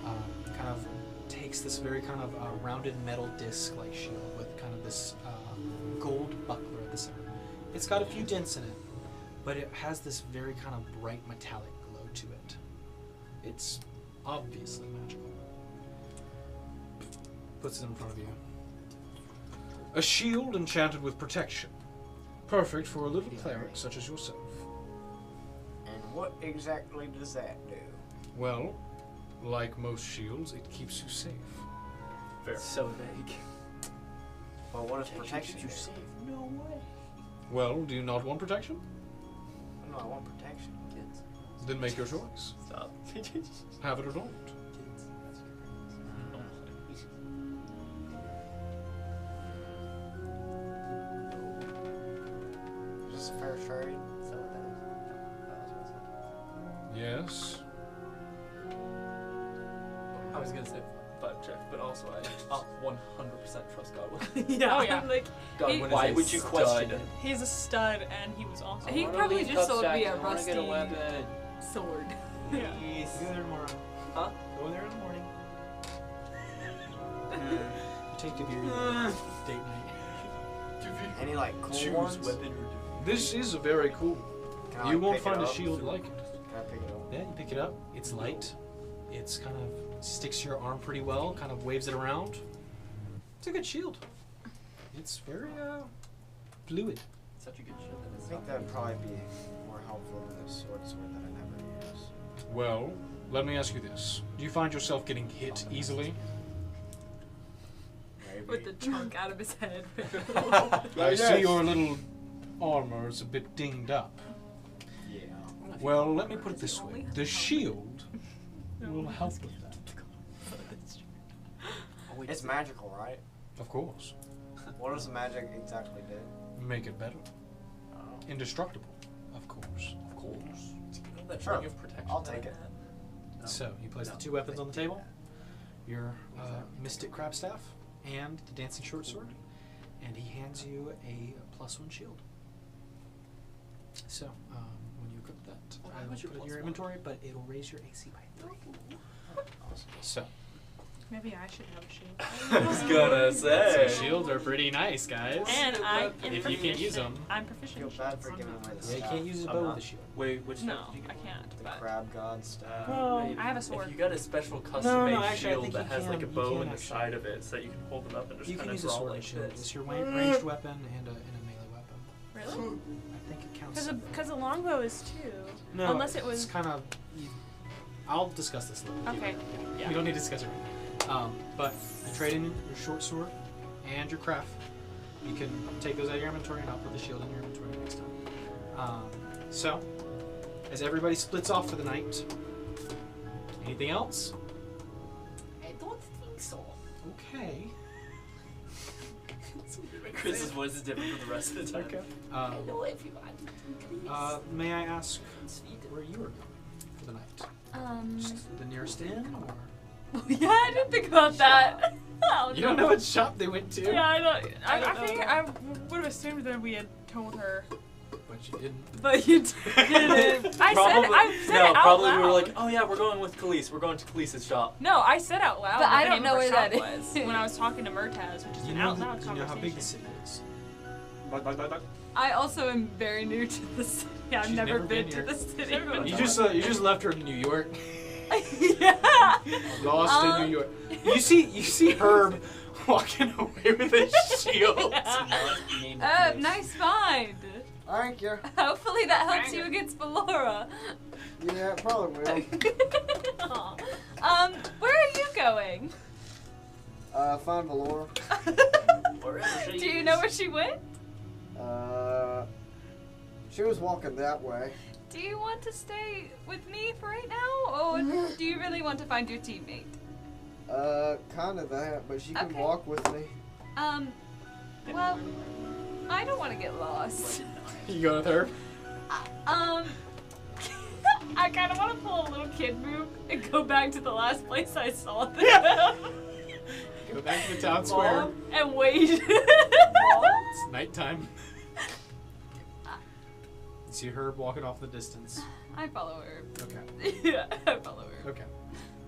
Kind of takes this very kind of rounded metal disc-like shield with kind of this gold buckler at the center. It's got a few dents in it, but it has this very kind of bright metallic glow to it. It's obviously magical. Puts it in front of you. A shield enchanted with protection. Perfect for a little cleric such as yourself. And what exactly does that do? Well, like most shields, it keeps you safe. Fair. So vague. Well, what does protection keeps you do? safe. No way. Well, do you not want protection? No, I want protection. Kids. Then make your choice. Stop. Have it or don't. Kids. Is this a fair trade? Is that what that is? Yes. I was gonna say vibe check, but also I 100% trust Godwin. Yeah. Oh, yeah. Like, Godwin Why is a would you question stud. it? He's a stud, and he was awesome. He probably just sold me a rusty get a weapon. sword. Yeah. Please. Go there tomorrow. Huh? Go there in the morning. Take to your date night. Any like cool Choose ones? weapon or This is a very cool. Can I, You like, won't pick find it a up? shield like it. Can I pick it up? Yeah, you pick it up. It's light. It's kind of sticks to your arm pretty well. Kind of waves it around. It's a good shield. It's very fluid. Such a good shit. I think that would probably be more helpful than the sword that I never use. Well, let me ask you this: do you find yourself getting hit easily? Maybe. With the chunk out of his head. I see your little armor is a bit dinged up. Yeah. Well, let me put it this way: the shield will help with that. It's magical, right? Of course. What does the magic exactly do? Make it better. Oh. Indestructible, of course. Of course. You know that Sure. ring of protection. I'll that take I it. had? So you place the 2 weapons on the table. Your mystic crab staff and the dancing short sword, and he hands you a +1 shield. So when you equip that, I will put it in your inventory, but it'll raise your AC by 3. Awesome. So Maybe I should have a shield. I was gonna say. shields are pretty nice, guys. And I am If you can use them. I'm I proficient. feel in bad shields. for giving away the Yeah, you stuff. can't use a I'm bow not. with a shield. Wait, which No, stuff did you I get? can't. The But crab god stuff. well, Maybe. I have a sword. If you got a special custom No, made actually, I shield think that you has like a can- you bow can in the actually. side of it so that you can hold them up and just You kind can of use a draw sword like and shield. this. It's your ranged weapon and a melee weapon. Really? I think it counts. Because the longbow is 2. No, unless it was- It's kind of. I'll discuss this later. Okay. Yeah. We don't need to discuss it right now. But you trade in your short sword and your craft. You can take those out of your inventory, and I'll put the shield in your inventory next time. So, as everybody splits off for the night, anything else? I don't think so. Okay. Chris's voice is different from the rest of the time. Okay. Hello, everyone. May I ask where you are going for the night? Just the nearest inn, or Yeah, I didn't think about that. Oh, you don't know what shop they went to? Yeah, I don't. I don't I know. figured I would have assumed that we had told her, But you didn't. but you didn't. I said it out probably loud. we were like, oh yeah, we're going with Khalees. We're going to Khalees' shop. No, I said out loud. But what I the don't name of know her where shop that was is. when I was talking to Murtaz, which is You an know, out loud you conversation. know how big the city is. I also am very new to the city. I've She's never never been been to here. the city. You just left her in New York. Yeah. Lost in New York. You see Herb walking away with a shield. Nice find. Thank you. Hopefully that helps you against Ballora. Yeah, it probably will. Where are you going? Find Valora. Wherever she Do you is. know where she went? She was walking that way. Do you want to stay with me for right now, or do you really want to find your teammate? Kind of that, but she can Okay. walk with me. Well, I don't want to get lost. You go with her. I kind of want to pull a little kid move and go back to the last place I saw them. Go back to the town square. And wait. It's nighttime. You see Herb walking off in the distance. I follow her. Okay. Yeah, I follow her. Okay.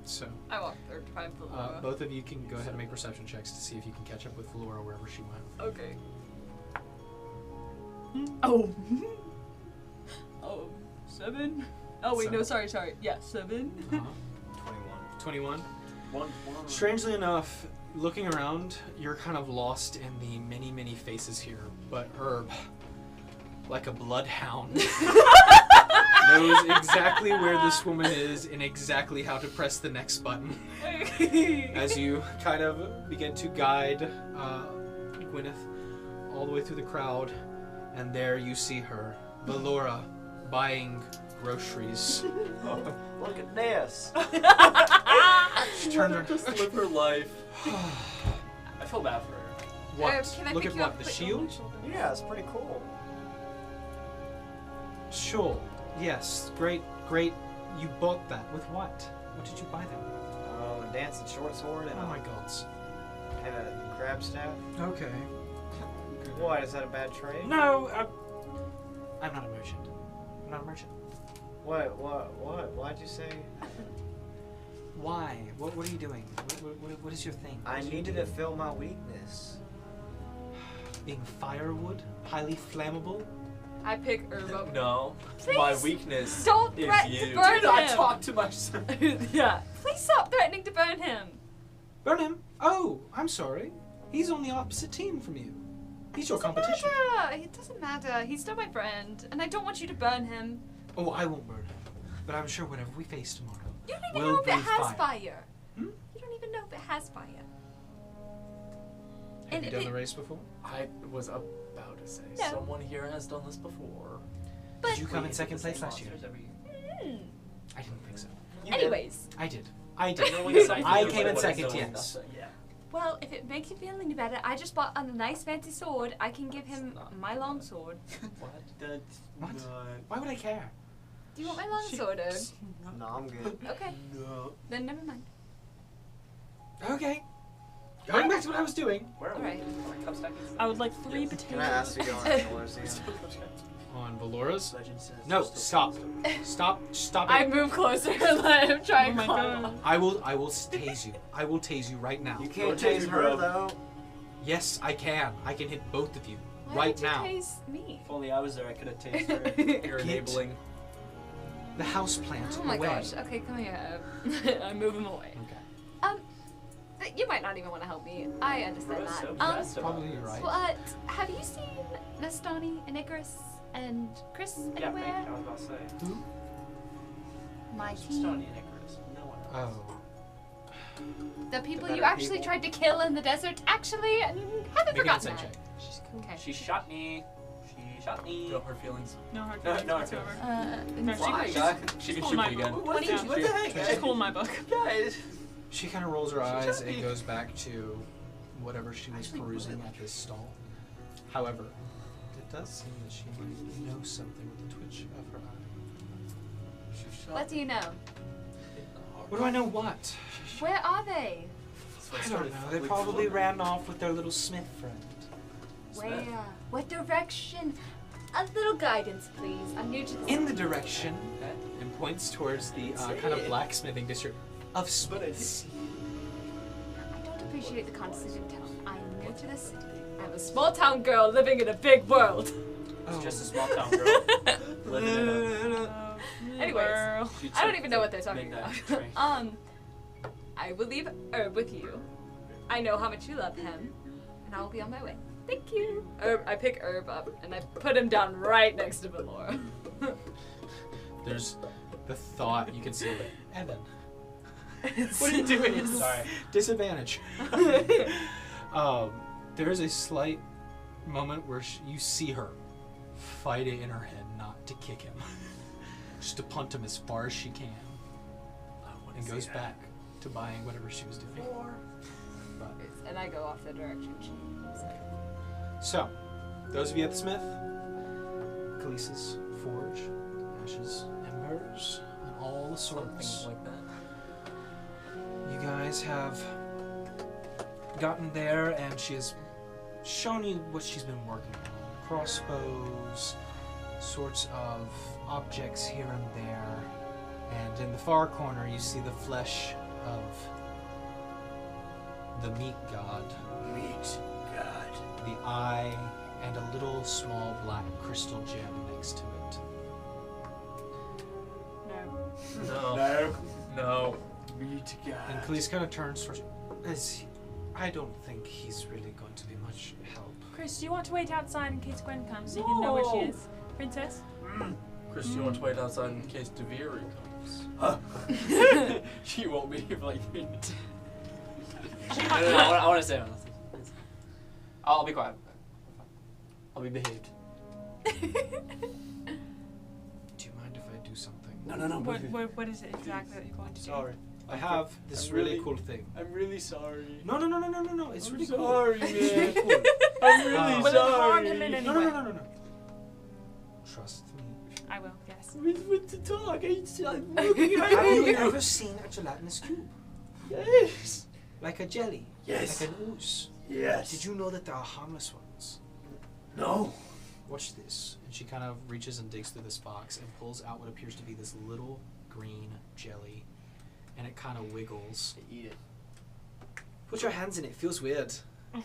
So, I walk her to find Ballora. both of you can go ahead and make perception checks to see if you can catch up with Flora wherever she went. Okay. Oh. Oh, 7? Oh, wait, no, 7. sorry. Yeah, 7. Uh-huh. 21. 21. One. Strangely enough, looking around, you're kind of lost in the many, many faces here. But Herb, like a bloodhound, knows exactly where this woman is and exactly how to press the next button. As you kind of begin to guide Gwyneth all the way through the crowd, and there you see her, Valora, buying groceries. Look at this. She turned her. Just live her life. I feel bad for her. What? Can I Look pick at you up, what? The put you on my shield? shoulder? Yeah, it's pretty cool. Sure. Yes. Great. You bought that. With what? What did you buy that with? A dancing short sword and, Oh my gods. and a crab staff. Okay. What, is that a bad trade? No, I'm not a merchant. I'm not a merchant. What? Why'd you say? Why? What are you doing? What is your thing? What I is your needed deal? to fill my weakness. Being firewood, highly flammable. I pick Herb up. No, Please, my weakness Don't is threaten you. to burn Do not him. talk to myself. Yeah. Please stop threatening to burn him. Burn him? Oh, I'm sorry. He's on the opposite team from you. He's your Doesn't competition. matter. It doesn't matter. He's still my friend, and I don't want you to burn him. Oh, I won't burn him. But I'm sure whatever we face tomorrow. You don't even We'll know if it breathe has fire. fire. Hmm? You don't even know if it has fire. Have And you if done it- the race before? I was about to say, No. someone here has done this before. But Did you come in second place last year? Hmm. I didn't think so. Anyways, I did. You're like a science I teacher, came in but second, it's yes. nothing. Yeah. well, if it makes you feel any better, I just bought a nice fancy sword. I can give him my long sword. What? That's What? not- Why would I care? Do you want my longsword? No, I'm good. Okay. No. Then never mind. Okay. Going back to what I was doing. Where are we? Alright. I would like 3 potatoes. Can I ask to go on yours again? On Valora's? Legend says No, there's stop. still- Stop I it. move closer and let him try and Oh my climb God. up. I will tase you. I will tase you right now. You can't Don't tase tase her bro. though. Yes, I can. I can hit both of you Why right did you now. taste me? If only I was there, I could have tasted her. You're Get- enabling. The house plant. Oh my away. gosh. Okay, come here. I move him away. Okay. You might not even want to help me. I understand Bro, so that. pressed about Probably this. right. But have you seen Nastani and Icarus and Chris Yeah, anywhere? thank you. I was about to say. Who? My Stony team. and Icarus. No one else. Oh. The people The you better actually people. tried to kill in the desert, actually, and you haven't Make an forgotten insight that. check. She's cool. Okay. She shot me. She shot me. No hard feelings. No hard No, feelings no, whatsoever. No, Why, she, guys? She can Oh shoot my me again. God. What, Yeah. what the heck? She's cool in my book. Guys. She kind of rolls her eyes shot and me. goes back to whatever she was Actually, perusing what? at this stall. However, it does seem that she might know something with the twitch of her eye. She shot what do you know? What do I know what? Where are they? I don't know. They probably ran off with their little smith friend. Where? What direction? A little guidance, please. I'm new to this. In the direction, and points towards the kind of blacksmithing district of Smiths. I don't appreciate the condescending tone. I'm new to this city. I'm a small town girl living in a big world. It's just a small town girl. Living in a Anyways, Girl. she I don't took even know the what they're talking midnight about. train. I will leave Herb with you. I know how much you love him, and I will be on my way. Thank you. Herb, I pick Herb up and I put him down right next to Valora. There's the thought you can see it. Evan. What are you doing? Sorry. Disadvantage. There is a slight moment where you see her fight it in her head not to kick him, just to punt him as far as she can, and goes back to buying whatever she was doing. But, And I go off the direction she said. so, those of you at the smith, Khaleesi's forge, ashes, embers, and all the sorts. Something like that. You guys have gotten there, and she has shown you what she's been working on. Crossbows, sorts of objects here and there. And in the far corner, you see the flesh of the meat god, Meat God. the eye, and a little small black crystal gem next to it. No. No. No. No. Meat God. And Khaleesi kind of turns towards you. I don't think he's really going to be much help. Chris, do you want to wait outside in case Gwen comes so you can know where she No. is? Princess? Chris, do you want to wait outside in case Devere comes? Huh? She won't be like. She No, might no, no, not. I want to say it. I'll be quiet. I'll be behaved. Do you mind if I do something? No. What is it exactly that you're going to do? Sorry. I have this I'm really really- cool thing. I'm really sorry. No. It's I'm really sorry, cool. man. It's really cool. I'm really Will Will it harm him sorry. in any No. way? Trust me. I will, yes. With the talk, I'm looking Have you at ever seen a gelatinous cube? Yes. Like a jelly? Yes. Like an ooze? Yes. Did you know that there are harmless ones? No. Watch this. And she kind of reaches and digs through this box and pulls out what appears to be this little green jelly. And it kind of wiggles. Eat it. Put your hands in it. It feels weird.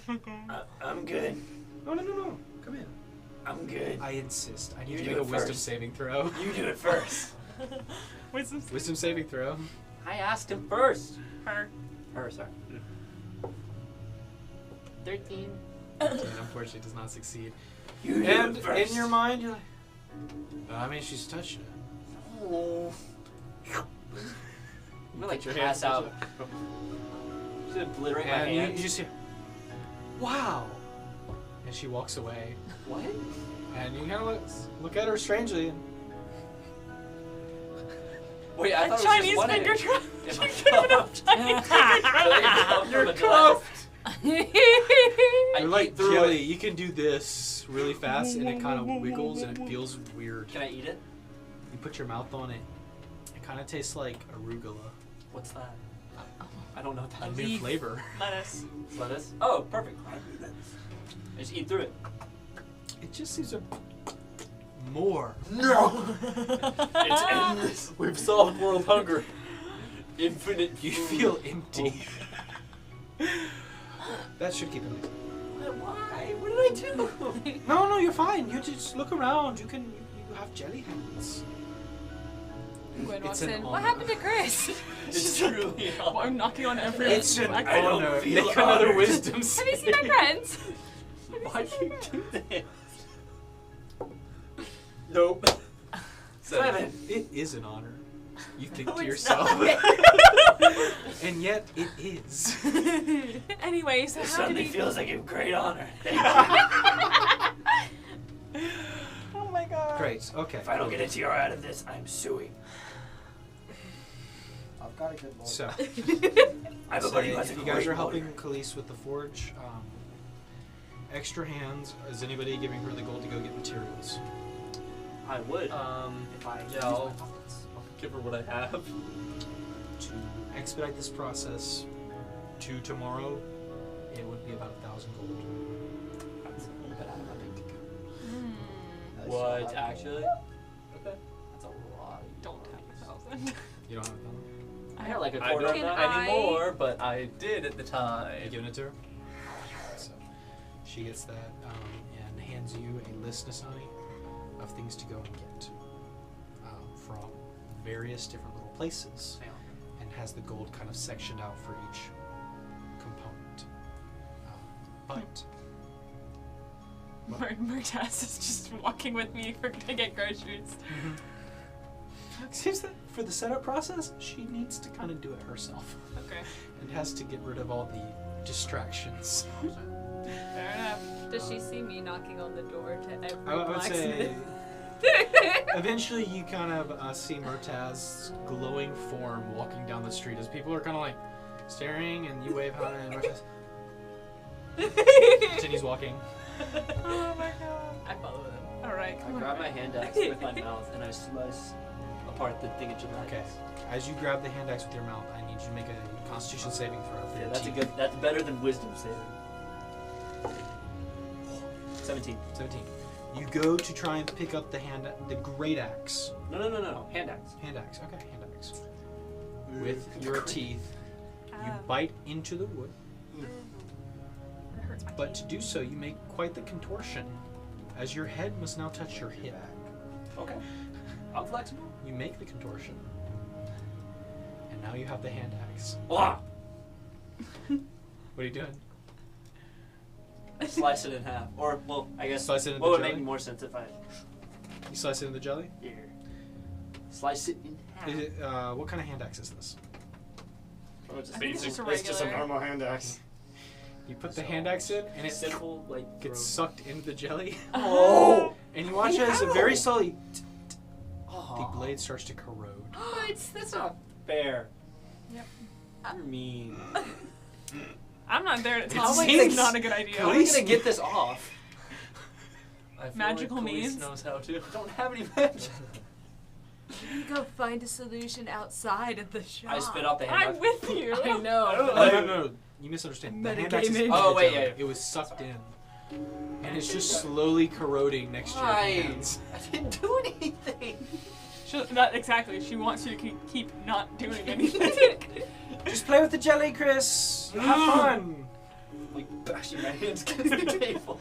I'm good. No. Come in. I'm good. I insist. I need You you to do make a it wisdom first. saving throw. You do it first. Wisdom Wisdom saving throw. I asked him first. her. Her, sorry. 13. And unfortunately does not succeed. You do And it first. in your mind, you're like, I mean, she's touching it. Oh. I'm gonna like Put your pass hands out. Just obliterate my And you hands. just hear, wow. And she walks away. What? And you kind of look at her strangely. And Wait, I A thought Chinese it was just finger one trap. If You gave it up Chinese you're finger cuffed. I You're like eat through jelly. it. You can do this really fast, and it kind of wiggles, and it feels weird. Can I eat it? You put your mouth on it. It kind of tastes like arugula. What's that? I don't know what A that is. new leaf. flavor. Lettuce. Lettuce? Oh, perfect. I just eat through it. It just seems a more. No! It's endless. We've solved world hunger. Infinite. You feel empty. That should keep it easy. Why? What did I do? No, you're fine. You just look around. You have jelly hands. Gwen walks an in. What honor. happened to Chris? It's truly Well, I'm knocking on every. It's an I don't honor. feel Make another honored. wisdom Have you save. seen my friends? Why'd you do this? Nope. 7. It is an honor. You think No, to it's yourself. not. And yet it is. Anyway, so This how did suddenly he? feels like a great honor. Thank you. Oh my god. Great. Okay. If I don't get a TR out of this, I'm suing. I've got a good one. So, I have a so buddy who has a you great guys are helping motor. Khalees with the forge. Extra hands. Is anybody giving her the gold to go get materials? I would. If I Yeah, I'll give her what I have. To expedite this process to tomorrow, it would be about 1,000 gold. That's a little bit out of my bank account. Hmm. What, actually? Okay. That's a lot. Don't have 1,000. You don't have 1,000? I had like a I quarter of don't that. anymore, but I did at the You time. giving it to her? So she gets that and hands you a list, Nasani, of things to go and get from various different little places, and has the gold kind of sectioned out for each component. But Murtas is just walking with me to get groceries. seems that for the setup process, she needs to kind of do it herself, Okay. and has to get rid of all the distractions. Fair enough. Does she see me knocking on the door to every I would say. blacksmith? Eventually, you kind of see Murtaz's glowing form walking down the street as people are kind of like staring, and you wave hi, and Murtaz continues walking. Oh my god. I follow them. Alright, I come on. grab my hand axe with my mouth and I slice apart the thing of gelatinous. Okay. As you grab the hand axe with your mouth, I need you to make a Constitution saving throw for Yeah, your that's a teeth. good. That's better than wisdom saving. 17. 17. You go to try and pick up the great axe. No. Hand axe. Hand axe. Okay, hand axe. With your teeth, you bite into the wood. It hurts my But to do so, you make quite the contortion, as your head must now touch your hip. Okay. I'm flexible. You make the contortion, and now you have the hand axe. Blah! What are you doing? Slice it in half. Or, well, I guess. Slice it into what would jelly? make more sense if I. You slice it in the jelly? Here. Slice it in half. Is it, what kind of hand axe is this? Or it's I think it's just a It's just a regular. normal hand axe. You put the hand axe in, and it simple, like. gets gross. sucked into the jelly. Oh! And you watch as a very slowly, the Oh. blade starts to corrode. That's not fair. Yep. You're mean. I'm not there to tell It you it's seems- not a good idea. How are we gonna get this off? I feel Magical like Khalees means? knows how to. I don't have any magic. You go find a solution outside of the shop. I spit out the hand I'm axe. with you. I know. No. You misunderstand. The hand axe is Metagaming. in Oh, the wait, jelly. yeah. It was sucked in. And it's just slowly corroding next to your Why? hands. I didn't do anything. Not exactly. She wants you to keep not doing anything. Just play with the jelly, Chris. Have fun. Like bashing my hands against the table.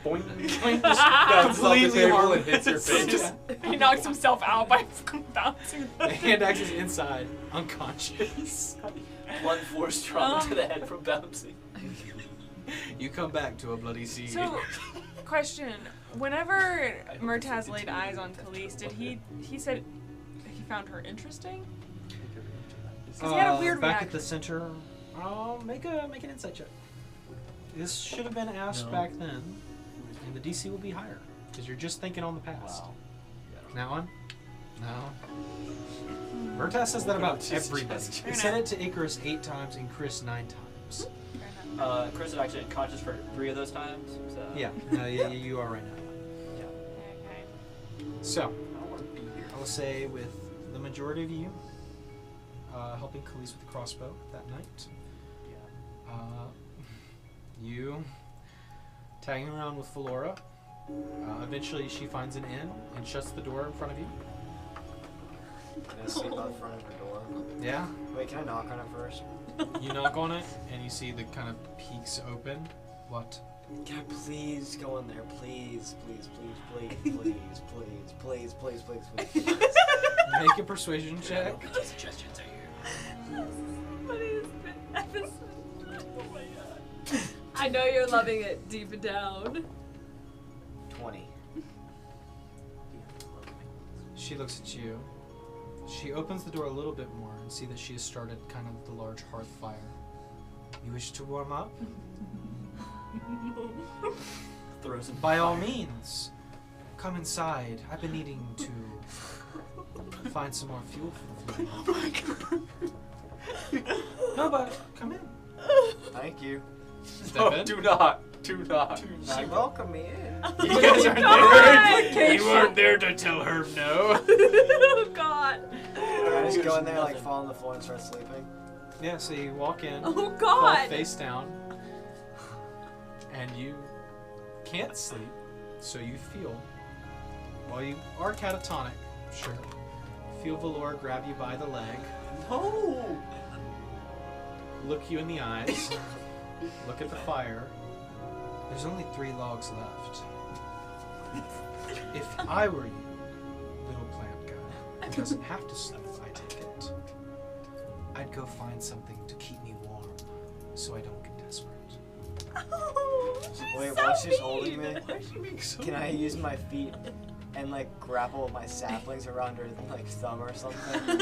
Boing, boing, Bounces off the completely table harmless. and hits your face. Just- He knocks himself out by bouncing. the hand axe is inside, unconscious. Blunt force trauma to the head from bouncing. You come back to a bloody sea. So, question: whenever Murtaz laid eyes on Khalees, did he said he found her interesting? 'Cause he had a weird back reaction. at the center. Make an insight check. This should have been asked No. back then, and the DC will be higher because you're just thinking on the past. Wow. Now on? No. Murtaz says that about everybody. He said it to Icarus 8 times and Chris 9 times. Fair enough. Chris is actually unconscious for 3 of those times. So. Yeah, you are right now. Okay. So, I don't want to be here. I will say with the majority of you helping Khalees with the crossbow that night. You tagging around with Valora. Eventually she finds an inn and shuts the door in front of you. Can I sleep out front of her door? Yeah. Wait, can I knock on it first? You knock on it and you see the kind of peaks open. What? Can I please go in there? Please, please, please, please, please, please, please, please, please, please. Make a persuasion check. Suggestions are here. What is this episode? Oh my god. I know you're loving it deep down. 20. She looks at you. She opens the door a little bit more and see that she has started kind of the large hearth fire. You wish to warm up? Throw some By all means, come inside. I've been needing to find some more fuel for the flame. No, but come in. Thank you. Step in. Do not. Do not. She welcomed me in. You guys aren't there. You weren't there to tell her no. Oh god. Can I just go in there, like, fall on the floor and start sleeping? Yeah, so you walk in, Oh fall god. face down, and you can't sleep, so you feel, while you are catatonic, sure, feel Valor grab you by the leg, No! look you in the eyes, look at the fire. There's only 3 logs left. If I were you, little plant guy, who doesn't have to sleep, I take it, I'd go find something to keep me warm, so I don't get desperate. Oh, Wait, so while she's mean. holding me, can I use my feet and, like, grapple with my saplings around her, like, thumb or something?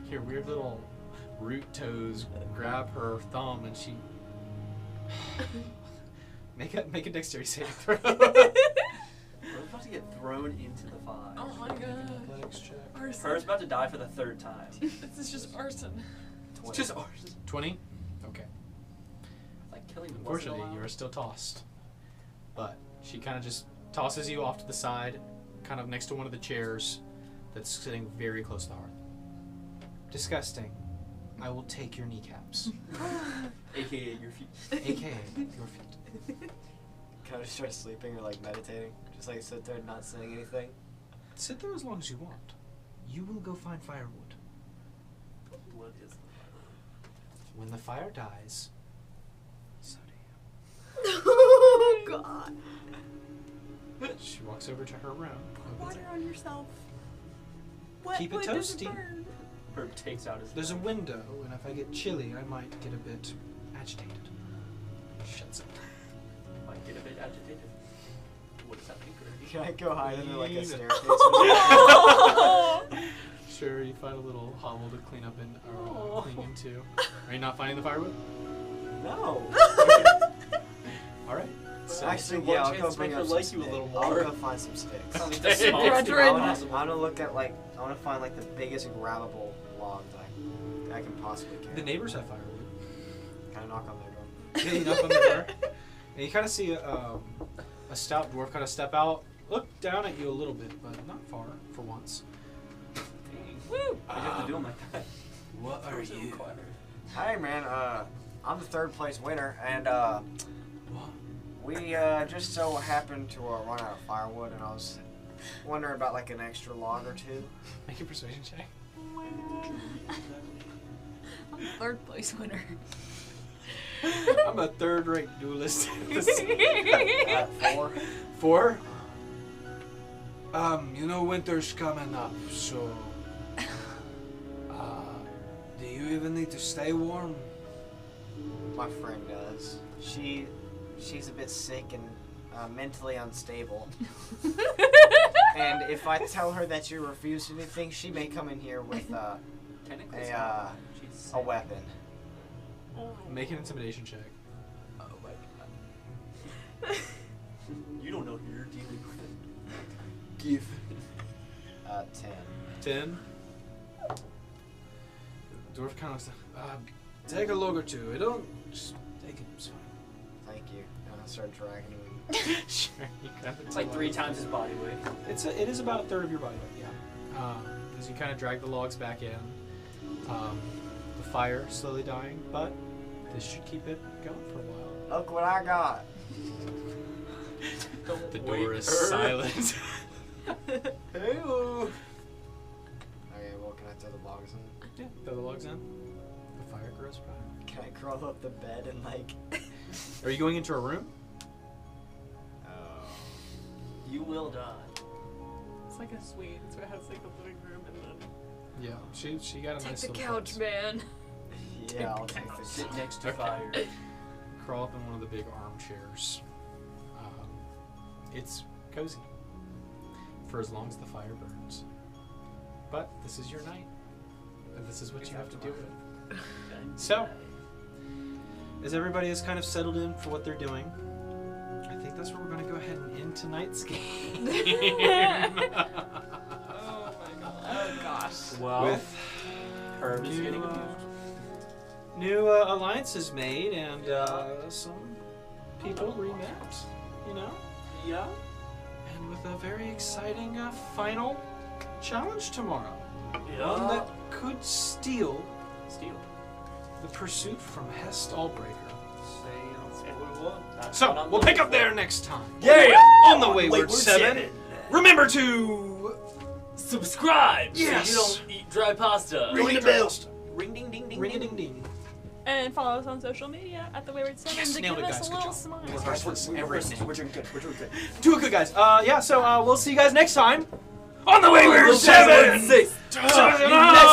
Your weird little root toes grab her thumb and she make a dexterity saving throw. We're about to get thrown into the fire. Oh my god. Athletics check. Arson. Her's about to die for the 3rd time. This is just arson. It's just ours. 20? Okay. Like killing them. Unfortunately, you are still tossed. But she kind of just tosses you off to the side, kind of next to one of the chairs that's sitting very close to the hearth. Disgusting. I will take your kneecaps. AKA your feet. AKA your feet. Can I just start sleeping or, like, meditating? Just, like, sit there and not saying anything? Sit there as long as you want. You will go find firewood. What is the When the fire dies, so do Oh god. you. She walks over to her room. opens Water it. on yourself. What Keep it wood doesn't toasty. burn? Herb takes out his. There's a window, and if I get chilly, I might get a bit agitated. Shuts up. Might get a bit agitated. What is happening, Gertie? Can I go hide under, like, a Leave. staircase? Sure, you find a little hovel to clean up and clean into. Are you not finding the firewood? No. All right. So Actually, one yeah, I'll chance go to bring make up her some like you a sticks. little I'll more. go find some sticks. Sounds like Hey, the smallest Brethren. thing I possible. want to look at, like, I want to find, like, the biggest grabbable log that I can possibly carry. the neighbors have firewood. Can I knock on their door? Yeah, you knock on the door, and you kind of see a stout dwarf kind of step out, look down at you a little bit, but not far for once. Woo! You have to do them like that. What are you? Hey, man, I'm the 3rd place winner, and, What? we, just so happened to, run out of firewood, and I was wondering about, like, an extra log or 2. Make a persuasion check. I'm 3rd place winner. I'm a 3rd-rate duelist. 4. 4? You know winter's coming up, so do you even need to stay warm? My friend does. She's a bit sick and mentally unstable. And if I tell her that you refuse anything, she may come in here with Technically, a, it's not. She's a weapon. Make an intimidation check. Oh my god. You don't know who you're dealing with. Give. 10. 10. The dwarf kind of looks like, take a log or 2. I don't. Just take it. It's fine. Thank you. I start dragging him. Sure, you kind of It's like 3 times his body weight. It is about a third of your body weight, yeah. As you kind of drag the logs back in, the fire slowly dying, but this should keep it going for a while. Look what I got. The door is silent. Hey-oo. Okay, well, can I throw the logs in? Yeah, throw the logs in. The fire grows back. Can I crawl up the bed and like... Are you going into a room? You will die. It's like a suite, so it has like a living room and then. Yeah, she got a Take nice the little couch, place. man. Yeah, I'll take this. Sit next to Okay. fire. Crawl up in one of the big armchairs. It's cozy for as long as the fire burns. But this is your night, and this is what you have to deal with. So, as everybody is kind of settled in for what they're doing, I think that's where we're going to go ahead and end tonight's game. Oh gosh. Well, With Herb is getting new, abused. new alliances made and some people remapped, you know? Yeah. And with a very exciting final challenge tomorrow. One Yeah. that could steal Steal. the pursuit from Hest Allbreaker. Say what it was. That's So, what I'm we'll pick looking up there for. next time. Yeah. On the Wayward 7. Remember to... Subscribe Yes. so you don't eat dry pasta. Ring the bell. Ring ding ding ding Ring a ding. ding ding. And follow us on social media at the Wayward 7 Yes, to nailed give it, us guys. a Good little job. smile. Rehearse this We're everything. doing good. We're doing good. Do it good, guys. So we'll see you guys next time on the Wayward 7. Six. Next